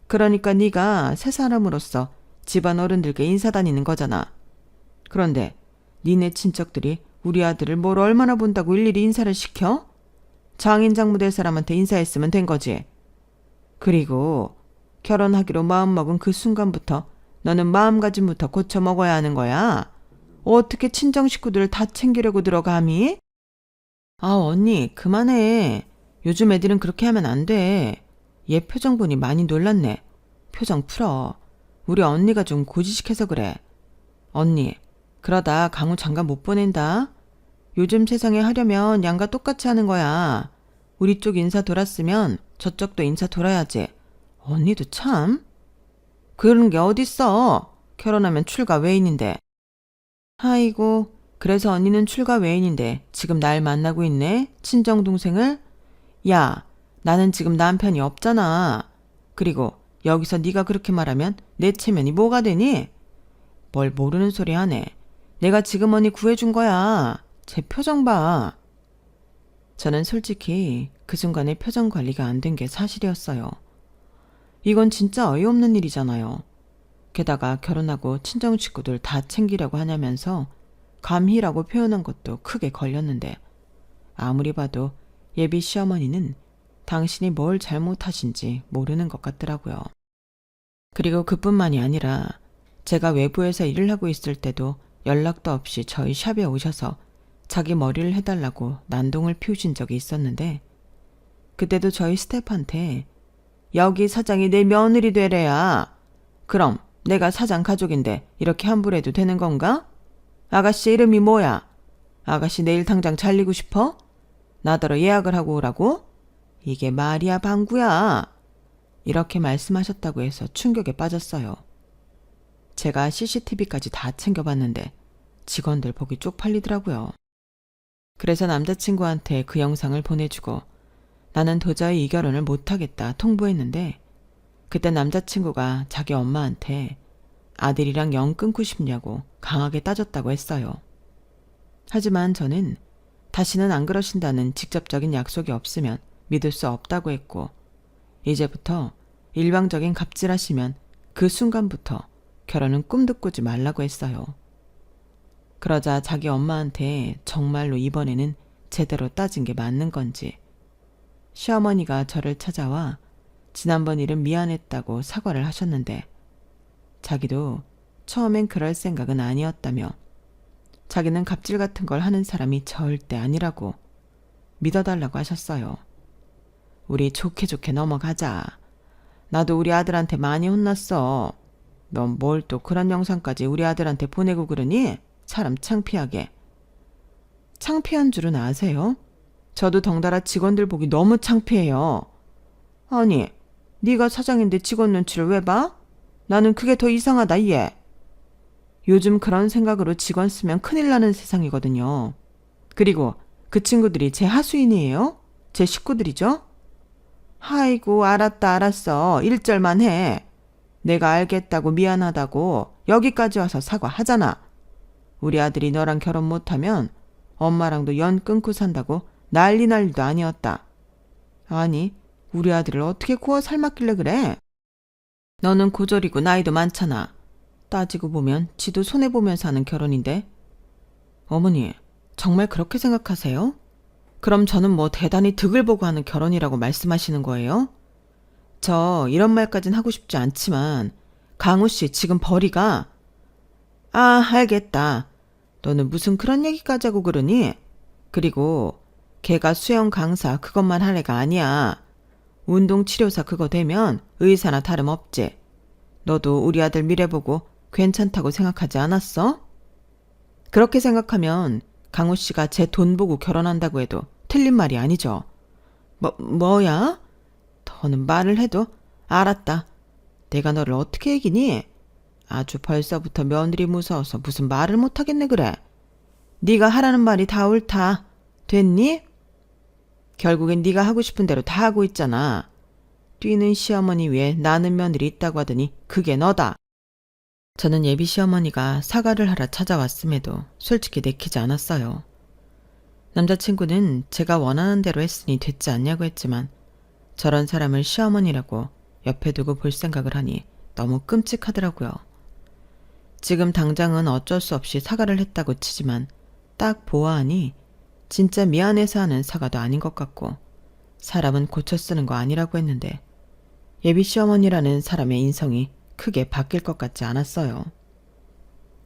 그러니까 네가 새 사람으로서 집안 어른들께 인사 다니는 거잖아. 그런데 니네 친척들이 우리 아들을 뭘 얼마나 본다고 일일이 인사를 시켜? 장인장모 될 사람한테 인사했으면 된 거지. 그리고 결혼하기로 마음먹은 그 순간부터 너는 마음가짐부터 고쳐 먹어야 하는 거야. 어떻게 친정 식구들을 다 챙기려고 들어감이? 아, 언니 그만해. 요즘 애들은 그렇게 하면 안 돼. 얘 표정 보니 많이 놀랐네. 표정 풀어. 우리 언니가 좀 고지식해서 그래. 언니, 그러다 강우 장가 못 보낸다. 요즘 세상에 하려면 양가 똑같이 하는 거야. 우리 쪽 인사 돌았으면 저쪽도 인사 돌아야지. 언니도 참. 그런 게 어딨어. 결혼하면 출가 외인인데. 아이고, 그래서 언니는 출가 외인인데 지금 날 만나고 있네? 친정동생을? 야, 나는 지금 남편이 없잖아. 그리고 여기서 네가 그렇게 말하면 내 체면이 뭐가 되니? 뭘 모르는 소리 하네. 내가 지금 언니 구해준 거야. 제 표정 봐. 저는 솔직히 그 순간에 표정 관리가 안 된 게 사실이었어요. 이건 진짜 어이없는 일이잖아요. 게다가 결혼하고 친정 식구들 다 챙기려고 하냐면서 감히라고 표현한 것도 크게 걸렸는데 아무리 봐도 예비 시어머니는 당신이 뭘 잘못하신지 모르는 것 같더라고요. 그리고 그뿐만이 아니라 제가 외부에서 일을 하고 있을 때도 연락도 없이 저희 샵에 오셔서 자기 머리를 해달라고 난동을 피우신 적이 있었는데 그때도 저희 스태프한테 여기 사장이 내 며느리 되래야. 그럼 내가 사장 가족인데 이렇게 함부로 해도 되는 건가? 아가씨 이름이 뭐야? 아가씨 내일 당장 잘리고 싶어? 나더러 예약을 하고 오라고? 이게 말이야 방구야. 이렇게 말씀하셨다고 해서 충격에 빠졌어요. 제가 CCTV까지 다 챙겨봤는데 직원들 보기 쪽팔리더라고요. 그래서 남자친구한테 그 영상을 보내주고 나는 도저히 이 결혼을 못하겠다 통보했는데 그때 남자친구가 자기 엄마한테 아들이랑 영 끊고 싶냐고 강하게 따졌다고 했어요. 하지만 저는 다시는 안 그러신다는 직접적인 약속이 없으면 믿을 수 없다고 했고 이제부터 일방적인 갑질하시면 그 순간부터 결혼은 꿈도 꾸지 말라고 했어요. 그러자 자기 엄마한테 정말로 이번에는 제대로 따진 게 맞는 건지 시어머니가 저를 찾아와 지난번 일은 미안했다고 사과를 하셨는데 자기도 처음엔 그럴 생각은 아니었다며 자기는 갑질 같은 걸 하는 사람이 절대 아니라고 믿어달라고 하셨어요. 우리 좋게 좋게 넘어가자. 나도 우리 아들한테 많이 혼났어. 넌 뭘 또 그런 영상까지 우리 아들한테 보내고 그러니? 사람 창피하게. 창피한 줄은 아세요? 저도 덩달아 직원들 보기 너무 창피해요. 아니, 네가 사장인데 직원 눈치를 왜 봐? 나는 그게 더 이상하다 얘. 요즘 그런 생각으로 직원 쓰면 큰일 나는 세상이거든요. 그리고 그 친구들이 제 하수인이에요? 제 식구들이죠? 아이고, 알았어. 1절만 해. 내가 알겠다고 미안하다고 여기까지 와서 사과하잖아. 우리 아들이 너랑 결혼 못하면 엄마랑도 연 끊고 산다고 난리도 아니었다. 아니, 우리 아들을 어떻게 구워 삶았길래 그래? 너는 고졸이고 나이도 많잖아. 따지고 보면 지도 손해보면서 하는 결혼인데. 어머니, 정말 그렇게 생각하세요? 그럼 저는 뭐 대단히 득을 보고 하는 결혼이라고 말씀하시는 거예요? 저 이런 말까진 하고 싶지 않지만 강우 씨 지금 벌이가. 아, 알겠다. 너는 무슨 그런 얘기까지 하고 그러니? 그리고 걔가 수영 강사 그것만 할 애가 아니야. 운동치료사 그거 되면 의사나 다름없지. 너도 우리 아들 미래 보고 괜찮다고 생각하지 않았어? 그렇게 생각하면 강우 씨가 제 돈 보고 결혼한다고 해도 틀린 말이 아니죠. 뭐야? 더는 말을 해도. 알았다. 내가 너를 어떻게 이기니? 아주 벌써부터 며느리 무서워서 무슨 말을 못하겠네 그래. 네가 하라는 말이 다 옳다. 됐니? 결국엔 네가 하고 싶은 대로 다 하고 있잖아. 뛰는 시어머니 위에 나는 며느리 있다고 하더니 그게 너다. 저는 예비 시어머니가 사과를 하러 찾아왔음에도 솔직히 내키지 않았어요. 남자친구는 제가 원하는 대로 했으니 됐지 않냐고 했지만 저런 사람을 시어머니라고 옆에 두고 볼 생각을 하니 너무 끔찍하더라고요. 지금 당장은 어쩔 수 없이 사과를 했다고 치지만 딱 보아하니 진짜 미안해서 하는 사과도 아닌 것 같고 사람은 고쳐 쓰는 거 아니라고 했는데 예비 시어머니라는 사람의 인성이 크게 바뀔 것 같지 않았어요.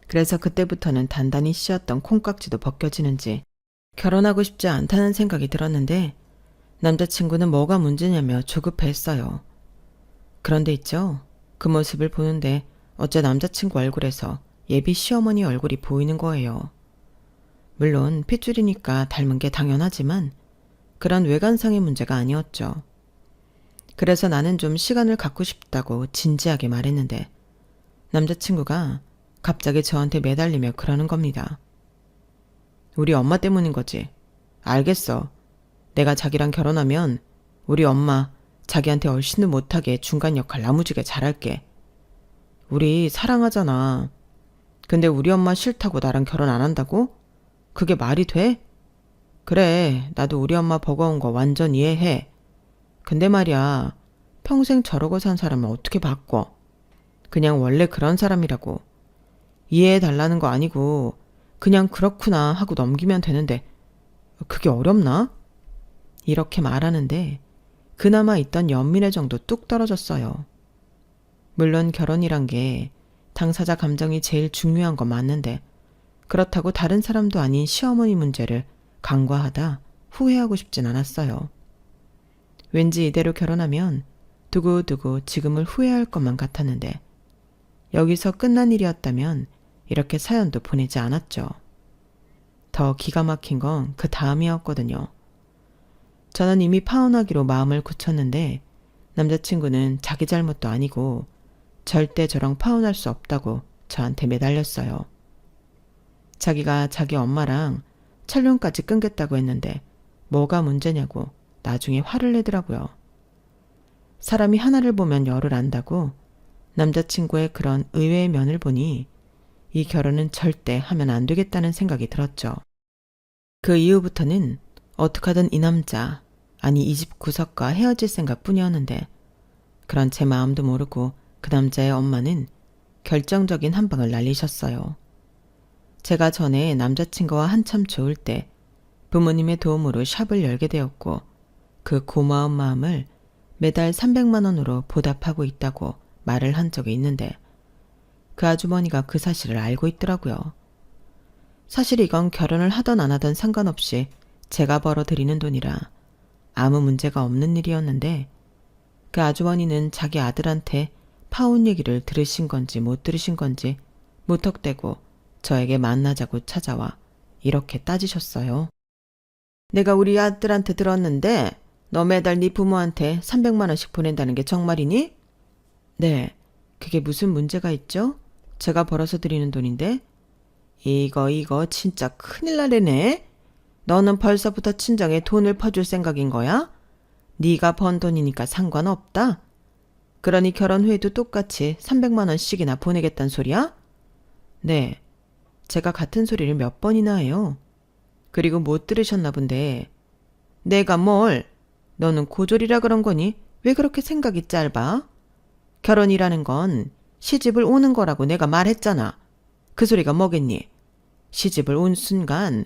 그래서 그때부터는 단단히 씌었던 콩깍지도 벗겨지는지 결혼하고 싶지 않다는 생각이 들었는데 남자친구는 뭐가 문제냐며 조급해했어요. 그런데 있죠. 그 모습을 보는데 어째 남자친구 얼굴에서 예비 시어머니 얼굴이 보이는 거예요. 물론 핏줄이니까 닮은 게 당연하지만 그런 외관상의 문제가 아니었죠. 그래서 나는 좀 시간을 갖고 싶다고 진지하게 말했는데 남자친구가 갑자기 저한테 매달리며 그러는 겁니다. 우리 엄마 때문인 거지. 알겠어. 내가 자기랑 결혼하면 우리 엄마 자기한테 얼씬도 못하게 중간 역할 나무지게 잘할게. 우리 사랑하잖아. 근데 우리 엄마 싫다고 나랑 결혼 안 한다고? 그게 말이 돼? 그래, 나도 우리 엄마 버거운 거 완전 이해해. 근데 말이야, 평생 저러고 산 사람을 어떻게 바꿔? 그냥 원래 그런 사람이라고. 이해해달라는 거 아니고 그냥 그렇구나 하고 넘기면 되는데 그게 어렵나? 이렇게 말하는데 그나마 있던 연민의 정도 뚝 떨어졌어요. 물론 결혼이란 게 당사자 감정이 제일 중요한 건 맞는데 그렇다고 다른 사람도 아닌 시어머니 문제를 간과하다 후회하고 싶진 않았어요. 왠지 이대로 결혼하면 두고두고 지금을 후회할 것만 같았는데 여기서 끝난 일이었다면 이렇게 사연도 보내지 않았죠. 더 기가 막힌 건 그 다음이었거든요. 저는 이미 파혼하기로 마음을 굳혔는데 남자친구는 자기 잘못도 아니고 절대 저랑 파혼할 수 없다고 저한테 매달렸어요. 자기가 자기 엄마랑 촬영까지 끊겠다고 했는데 뭐가 문제냐고 나중에 화를 내더라고요. 사람이 하나를 보면 열을 안다고 남자친구의 그런 의외의 면을 보니 이 결혼은 절대 하면 안 되겠다는 생각이 들었죠. 그 이후부터는 어떡하든 이 남자, 아니 이 집 구석과 헤어질 생각뿐이었는데 그런 제 마음도 모르고 그 남자의 엄마는 결정적인 한 방을 날리셨어요. 제가 전에 남자친구와 한참 좋을 때 부모님의 도움으로 샵을 열게 되었고 그 고마운 마음을 매달 300만 원으로 보답하고 있다고 말을 한 적이 있는데 그 아주머니가 그 사실을 알고 있더라고요. 사실 이건 결혼을 하던 안 하던 상관없이 제가 벌어들이는 돈이라 아무 문제가 없는 일이었는데 그 아주머니는 자기 아들한테 파혼 얘기를 들으신 건지 못 들으신 건지 무턱대고 저에게 만나자고 찾아와 이렇게 따지셨어요. 내가 우리 아들한테 들었는데 너 매달 네 부모한테 300만 원씩 보낸다는 게 정말이니? 네, 그게 무슨 문제가 있죠? 제가 벌어서 드리는 돈인데 이거 진짜 큰일 나래네. 너는 벌써부터 친정에 돈을 퍼줄 생각인 거야? 네가 번 돈이니까 상관없다? 그러니 결혼 후에도 똑같이 300만 원씩이나 보내겠단 소리야? 네, 제가 같은 소리를 몇 번이나 해요. 그리고 못 들으셨나 본데 내가 뭘? 너는 고졸이라 그런 거니? 왜 그렇게 생각이 짧아? 결혼이라는 건 시집을 오는 거라고 내가 말했잖아. 그 소리가 뭐겠니? 시집을 온 순간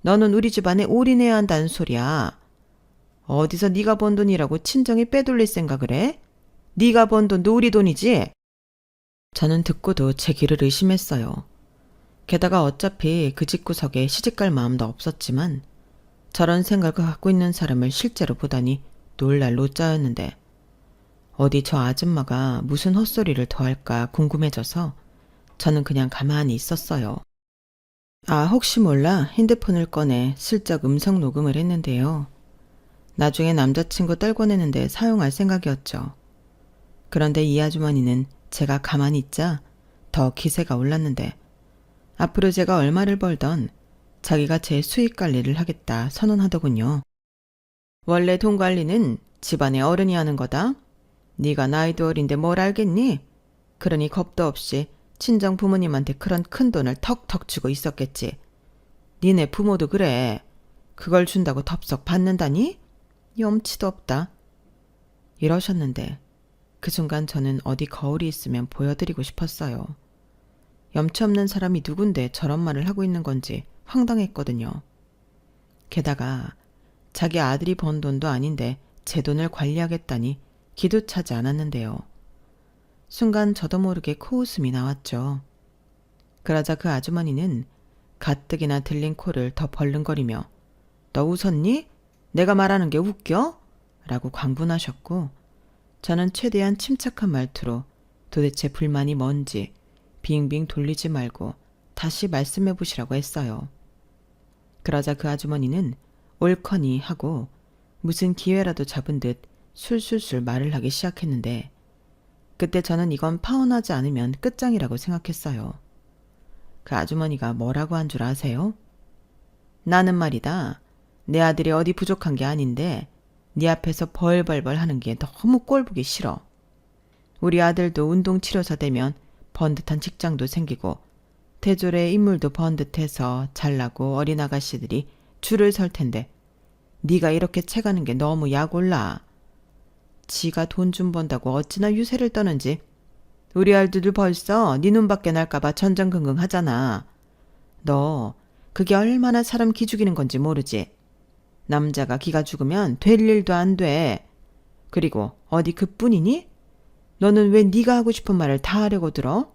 너는 우리 집안에 올인해야 한다는 소리야. 어디서 네가 번 돈이라고 친정에 빼돌릴 생각을 해? 네가 번 돈도 우리 돈이지? 저는 듣고도 제 귀를 의심했어요. 게다가 어차피 그 집구석에 시집갈 마음도 없었지만 저런 생각을 갖고 있는 사람을 실제로 보다니 놀랄 노짜였는데 어디 저 아줌마가 무슨 헛소리를 더 할까 궁금해져서 저는 그냥 가만히 있었어요. 아, 혹시 몰라 핸드폰을 꺼내 슬쩍 음성 녹음을 했는데요. 나중에 남자친구 떨궈내는데 사용할 생각이었죠. 그런데 이 아주머니는 제가 가만히 있자 더 기세가 올랐는데 앞으로 제가 얼마를 벌던 자기가 제 수익 관리를 하겠다 선언하더군요. 원래 돈 관리는 집안의 어른이 하는 거다. 네가 나이도 어린데 뭘 알겠니? 그러니 겁도 없이 친정 부모님한테 그런 큰 돈을 턱턱 주고 있었겠지. 니네 부모도 그래. 그걸 준다고 덥석 받는다니? 염치도 없다. 이러셨는데 그 순간 저는 어디 거울이 있으면 보여드리고 싶었어요. 염치 없는 사람이 누군데 저런 말을 하고 있는 건지 황당했거든요. 게다가 자기 아들이 번 돈도 아닌데 제 돈을 관리하겠다니 기도 차지 않았는데요. 순간 저도 모르게 코웃음이 나왔죠. 그러자 그 아주머니는 가뜩이나 들린 코를 더 벌른거리며 너 웃었니? 내가 말하는 게 웃겨? 라고 광분하셨고 저는 최대한 침착한 말투로 도대체 불만이 뭔지 빙빙 돌리지 말고 다시 말씀해 보시라고 했어요. 그러자 그 아주머니는 옳거니 하고 무슨 기회라도 잡은 듯 술술술 말을 하기 시작했는데 그때 저는 이건 파혼하지 않으면 끝장이라고 생각했어요. 그 아주머니가 뭐라고 한 줄 아세요? 나는 말이다. 내 아들이 어디 부족한 게 아닌데 네 앞에서 벌벌벌 하는 게 너무 꼴보기 싫어. 우리 아들도 운동치료사 되면 번듯한 직장도 생기고 대졸의 인물도 번듯해서 잘나고 어린 아가씨들이 줄을 설 텐데 네가 이렇게 채가는 게 너무 약올라. 지가 돈 좀 번다고 어찌나 유세를 떠는지. 우리 아들도 벌써 네 눈밖에 날까봐 전전긍긍 하잖아. 너 그게 얼마나 사람 기죽이는 건지 모르지. 남자가 기가 죽으면 될 일도 안 돼. 그리고 어디 그뿐이니? 너는 왜 네가 하고 싶은 말을 다 하려고 들어?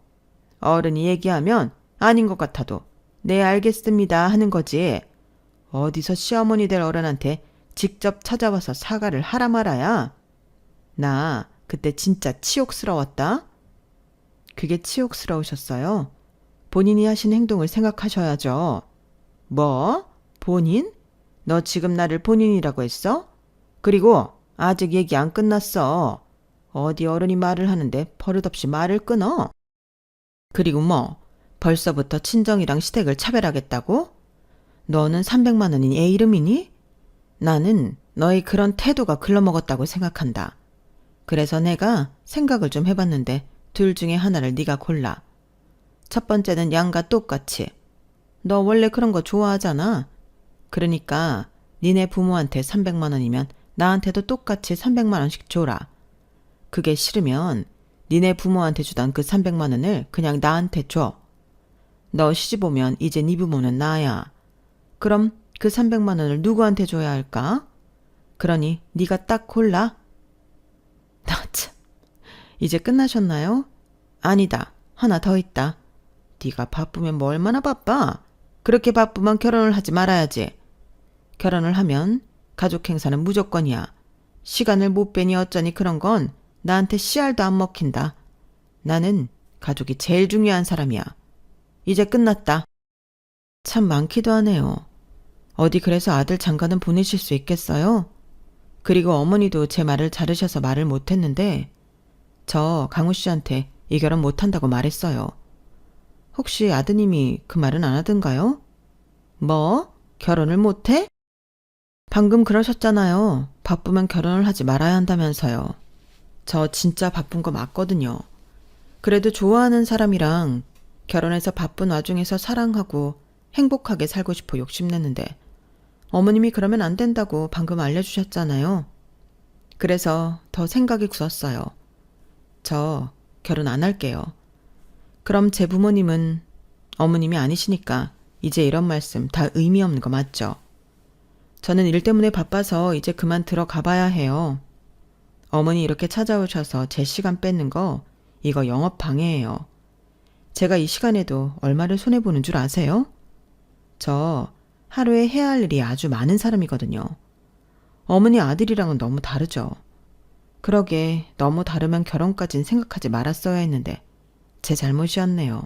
어른이 얘기하면 아닌 것 같아도 네 알겠습니다 하는 거지. 어디서 시어머니 될 어른한테 직접 찾아와서 사과를 하라 말아야. 나 그때 진짜 치욕스러웠다. 그게 치욕스러우셨어요? 본인이 하신 행동을 생각하셔야죠. 뭐? 본인? 너 지금 나를 본인이라고 했어? 그리고 아직 얘기 안 끝났어. 어디 어른이 말을 하는데 버릇없이 말을 끊어? 그리고 뭐 벌써부터 친정이랑 시댁을 차별하겠다고? 너는 300만 원이 애 이름이니? 나는 너의 그런 태도가 글러먹었다고 생각한다. 그래서 내가 생각을 좀 해봤는데 둘 중에 하나를 네가 골라. 첫 번째는 양과 똑같이. 너 원래 그런 거 좋아하잖아. 그러니까 니네 부모한테 300만 원이면 나한테도 똑같이 300만 원씩 줘라. 그게 싫으면 니네 부모한테 주던 그 300만 원을 그냥 나한테 줘. 너 시집 오면 이제 네 부모는 나야. 그럼 그 300만 원을 누구한테 줘야 할까? 그러니 네가 딱 골라. 나 참. 이제 끝나셨나요? 아니다. 하나 더 있다. 네가 바쁘면 뭐 얼마나 바빠? 그렇게 바쁘면 결혼을 하지 말아야지. 결혼을 하면 가족 행사는 무조건이야. 시간을 못 빼니 어쩌니 그런 건 나한테 씨알도 안 먹힌다. 나는 가족이 제일 중요한 사람이야. 이제 끝났다. 참 많기도 하네요. 어디 그래서 아들 장가는 보내실 수 있겠어요? 그리고 어머니도 제 말을 자르셔서 말을 못했는데 저 강우 씨한테 이 결혼 못한다고 말했어요. 혹시 아드님이 그 말은 안 하던가요? 뭐? 결혼을 못해? 방금 그러셨잖아요. 바쁘면 결혼을 하지 말아야 한다면서요. 저 진짜 바쁜 거 맞거든요. 그래도 좋아하는 사람이랑 결혼해서 바쁜 와중에서 사랑하고 행복하게 살고 싶어 욕심냈는데 어머님이 그러면 안 된다고 방금 알려주셨잖아요. 그래서 더 생각이 굳었어요. 저 결혼 안 할게요. 그럼 제 부모님은 어머님이 아니시니까 이제 이런 말씀 다 의미 없는 거 맞죠? 저는 일 때문에 바빠서 이제 그만 들어가 봐야 해요. 어머니 이렇게 찾아오셔서 제 시간 뺏는 거 이거 영업 방해예요. 제가 이 시간에도 얼마를 손해보는 줄 아세요? 저 하루에 해야 할 일이 아주 많은 사람이거든요. 어머니 아들이랑은 너무 다르죠. 그러게 너무 다르면 결혼까진 생각하지 말았어야 했는데 제 잘못이었네요.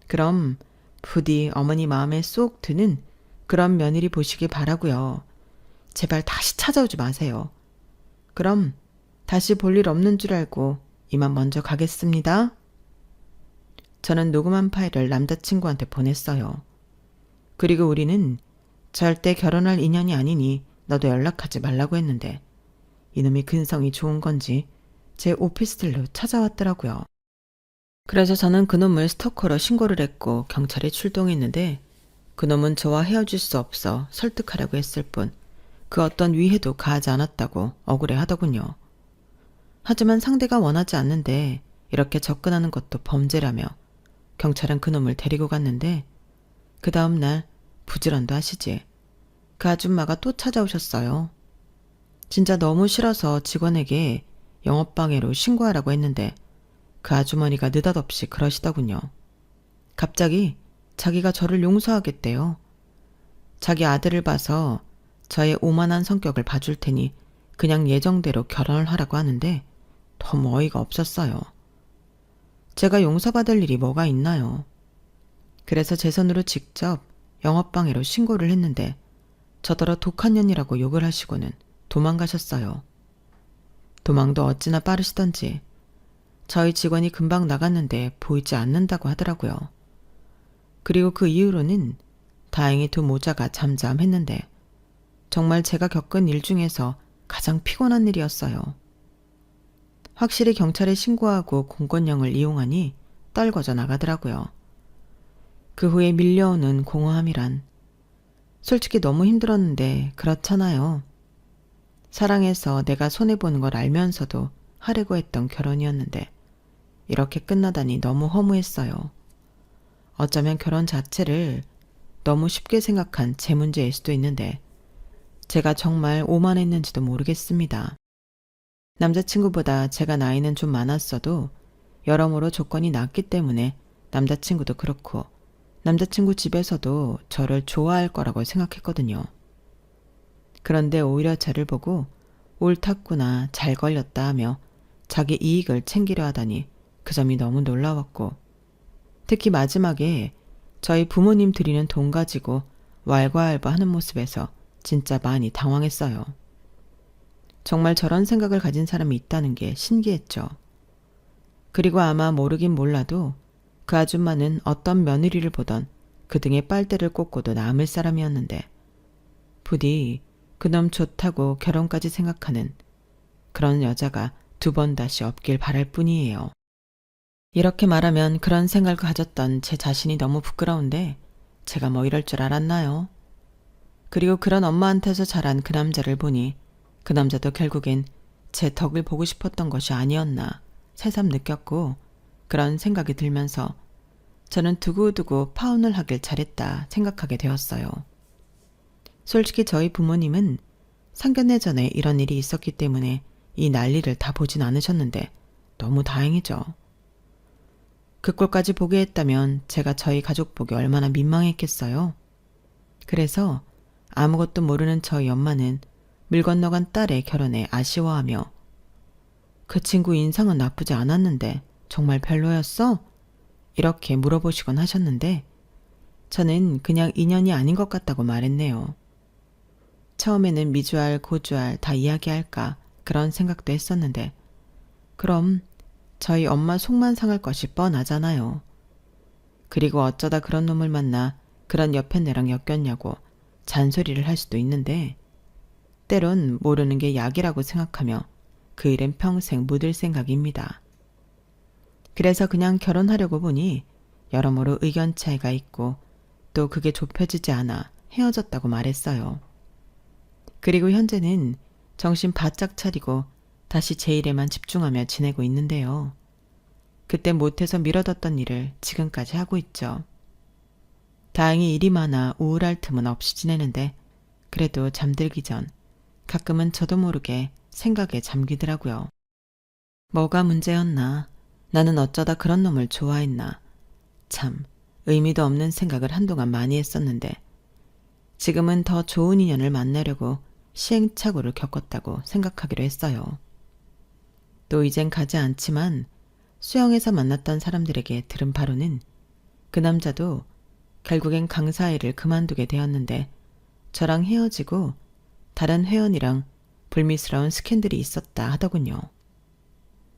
그럼 부디 어머니 마음에 쏙 드는 그런 며느리 보시길 바라고요. 제발 다시 찾아오지 마세요. 그럼 다시 볼 일 없는 줄 알고 이만 먼저 가겠습니다. 저는 녹음한 파일을 남자친구한테 보냈어요. 그리고 우리는 절대 결혼할 인연이 아니니 너도 연락하지 말라고 했는데 이놈이 근성이 좋은 건지 제 오피스텔로 찾아왔더라고요. 그래서 저는 그놈을 스토커로 신고를 했고 경찰에 출동했는데 그놈은 저와 헤어질 수 없어 설득하려고 했을 뿐 그 어떤 위해도 가하지 않았다고 억울해하더군요. 하지만 상대가 원하지 않는데 이렇게 접근하는 것도 범죄라며 경찰은 그놈을 데리고 갔는데 그 다음 날 부지런도 하시지. 그 아줌마가 또 찾아오셨어요. 진짜 너무 싫어서 직원에게 영업방해로 신고하라고 했는데 그 아주머니가 느닷없이 그러시더군요. 갑자기 자기가 저를 용서하겠대요. 자기 아들을 봐서 저의 오만한 성격을 봐줄 테니 그냥 예정대로 결혼을 하라고 하는데 너무 어이가 없었어요. 제가 용서받을 일이 뭐가 있나요? 그래서 제 손으로 직접 영업방해로 신고를 했는데 저더러 독한 년이라고 욕을 하시고는 도망가셨어요. 도망도 어찌나 빠르시던지 저희 직원이 금방 나갔는데 보이지 않는다고 하더라고요. 그리고 그 이후로는 다행히 두 모자가 잠잠했는데 정말 제가 겪은 일 중에서 가장 피곤한 일이었어요. 확실히 경찰에 신고하고 공권력을 이용하니 떨궈져 나가더라고요. 그 후에 밀려오는 공허함이란 솔직히 너무 힘들었는데 그렇잖아요. 사랑해서 내가 손해보는 걸 알면서도 하려고 했던 결혼이었는데 이렇게 끝나다니 너무 허무했어요. 어쩌면 결혼 자체를 너무 쉽게 생각한 제 문제일 수도 있는데 제가 정말 오만했는지도 모르겠습니다. 남자친구보다 제가 나이는 좀 많았어도 여러모로 조건이 낮기 때문에 남자친구도 그렇고 남자친구 집에서도 저를 좋아할 거라고 생각했거든요. 그런데 오히려 저를 보고 옳았구나, 잘 걸렸다 하며 자기 이익을 챙기려 하다니 그 점이 너무 놀라웠고 특히 마지막에 저희 부모님 드리는 돈 가지고 왈가왈부하는 모습에서 진짜 많이 당황했어요. 정말 저런 생각을 가진 사람이 있다는 게 신기했죠. 그리고 아마 모르긴 몰라도 그 아줌마는 어떤 며느리를 보던 그 등에 빨대를 꽂고도 남을 사람이었는데 부디 그놈 좋다고 결혼까지 생각하는 그런 여자가 두 번 다시 없길 바랄 뿐이에요. 이렇게 말하면 그런 생각을 가졌던 제 자신이 너무 부끄러운데 제가 뭐 이럴 줄 알았나요? 그리고 그런 엄마한테서 자란 그 남자를 보니 그 남자도 결국엔 제 덕을 보고 싶었던 것이 아니었나 새삼 느꼈고 그런 생각이 들면서 저는 두고두고 파혼을 하길 잘했다 생각하게 되었어요. 솔직히 저희 부모님은 상견례 전에 이런 일이 있었기 때문에 이 난리를 다 보진 않으셨는데 너무 다행이죠. 그 꼴까지 보게 했다면 제가 저희 가족 보기 얼마나 민망했겠어요. 그래서 아무것도 모르는 저희 엄마는 물 건너간 딸의 결혼에 아쉬워하며 그 친구 인상은 나쁘지 않았는데 정말 별로였어? 이렇게 물어보시곤 하셨는데 저는 그냥 인연이 아닌 것 같다고 말했네요. 처음에는 미주알, 고주알 다 이야기할까 그런 생각도 했었는데 그럼 저희 엄마 속만 상할 것이 뻔하잖아요. 그리고 어쩌다 그런 놈을 만나 그런 옆에 내랑 엮였냐고 잔소리를 할 수도 있는데 때론 모르는 게 약이라고 생각하며 그 일엔 평생 묻을 생각입니다. 그래서 그냥 결혼하려고 보니 여러모로 의견 차이가 있고 또 그게 좁혀지지 않아 헤어졌다고 말했어요. 그리고 현재는 정신 바짝 차리고 다시 제 일에만 집중하며 지내고 있는데요. 그때 못해서 미뤄뒀던 일을 지금까지 하고 있죠. 다행히 일이 많아 우울할 틈은 없이 지내는데 그래도 잠들기 전 가끔은 저도 모르게 생각에 잠기더라고요. 뭐가 문제였나? 나는 어쩌다 그런 놈을 좋아했나? 참 의미도 없는 생각을 한동안 많이 했었는데 지금은 더 좋은 인연을 만나려고 시행착오를 겪었다고 생각하기로 했어요. 또 이젠 가지 않지만 수영에서 만났던 사람들에게 들은 바로는 그 남자도 결국엔 강사 일을 그만두게 되었는데 저랑 헤어지고 다른 회원이랑 불미스러운 스캔들이 있었다 하더군요.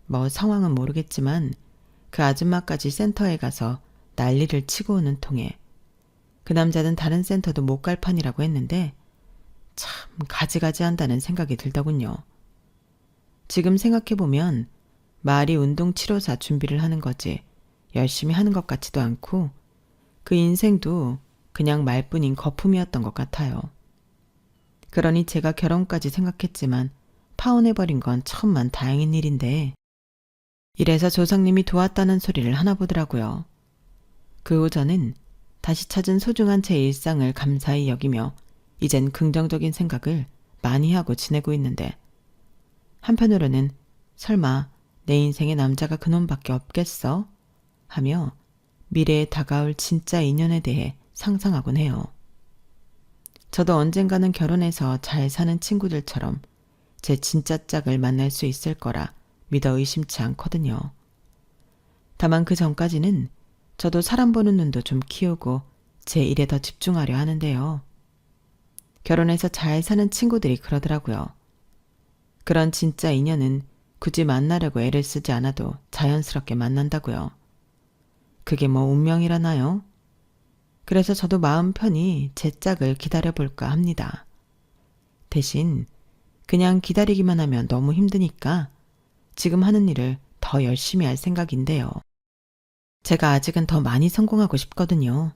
뭐 상황은 모르겠지만 그 아줌마까지 센터에 가서 난리를 치고 오는 통에 그 남자는 다른 센터도 못 갈 판이라고 했는데 참 가지가지 한다는 생각이 들더군요. 지금 생각해보면 말이 운동치료사 준비를 하는 거지 열심히 하는 것 같지도 않고 그 인생도 그냥 말뿐인 거품이었던 것 같아요. 그러니 제가 결혼까지 생각했지만 파혼해버린 건 천만 다행인 일인데 이래서 조상님이 도왔다는 소리를 하나 보더라고요. 그 후 저는 다시 찾은 소중한 제 일상을 감사히 여기며 이젠 긍정적인 생각을 많이 하고 지내고 있는데 한편으로는 설마 내 인생에 남자가 그놈밖에 없겠어? 하며 미래에 다가올 진짜 인연에 대해 상상하곤 해요. 저도 언젠가는 결혼해서 잘 사는 친구들처럼 제 진짜 짝을 만날 수 있을 거라 믿어 의심치 않거든요. 다만 그 전까지는 저도 사람 보는 눈도 좀 키우고 제 일에 더 집중하려 하는데요. 결혼해서 잘 사는 친구들이 그러더라고요. 그런 진짜 인연은 굳이 만나려고 애를 쓰지 않아도 자연스럽게 만난다고요. 그게 뭐 운명이라나요? 그래서 저도 마음 편히 제 짝을 기다려볼까 합니다. 대신 그냥 기다리기만 하면 너무 힘드니까 지금 하는 일을 더 열심히 할 생각인데요. 제가 아직은 더 많이 성공하고 싶거든요.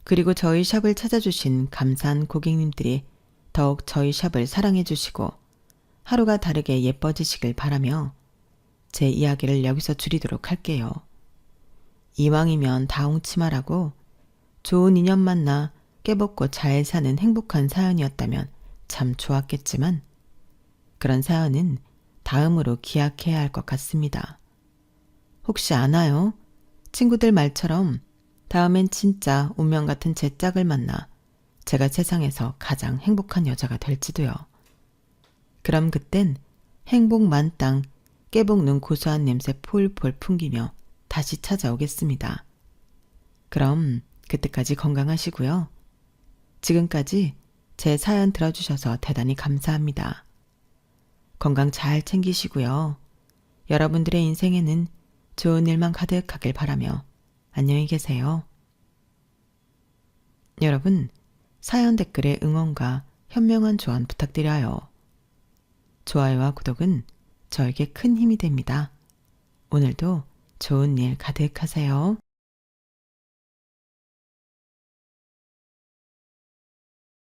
그리고 저희 샵을 찾아주신 감사한 고객님들이 더욱 저희 샵을 사랑해 주시고 하루가 다르게 예뻐지시길 바라며 제 이야기를 여기서 줄이도록 할게요. 이왕이면 다홍치마라고 좋은 인연 만나 깨벗고 잘 사는 행복한 사연이었다면 참 좋았겠지만 그런 사연은 다음으로 기약해야 할 것 같습니다. 혹시 아나요? 친구들 말처럼 다음엔 진짜 운명 같은 제 짝을 만나 제가 세상에서 가장 행복한 여자가 될지도요. 그럼 그땐 행복 만땅 깨볶는 고소한 냄새 폴폴 풍기며 다시 찾아오겠습니다. 그럼 그때까지 건강하시고요. 지금까지 제 사연 들어주셔서 대단히 감사합니다. 건강 잘 챙기시고요. 여러분들의 인생에는 좋은 일만 가득하길 바라며 안녕히 계세요. 여러분, 사연 댓글에 응원과 현명한 조언 부탁드려요. 좋아요와 구독은 저에게 큰 힘이 됩니다. 오늘도 좋은 일 가득하세요.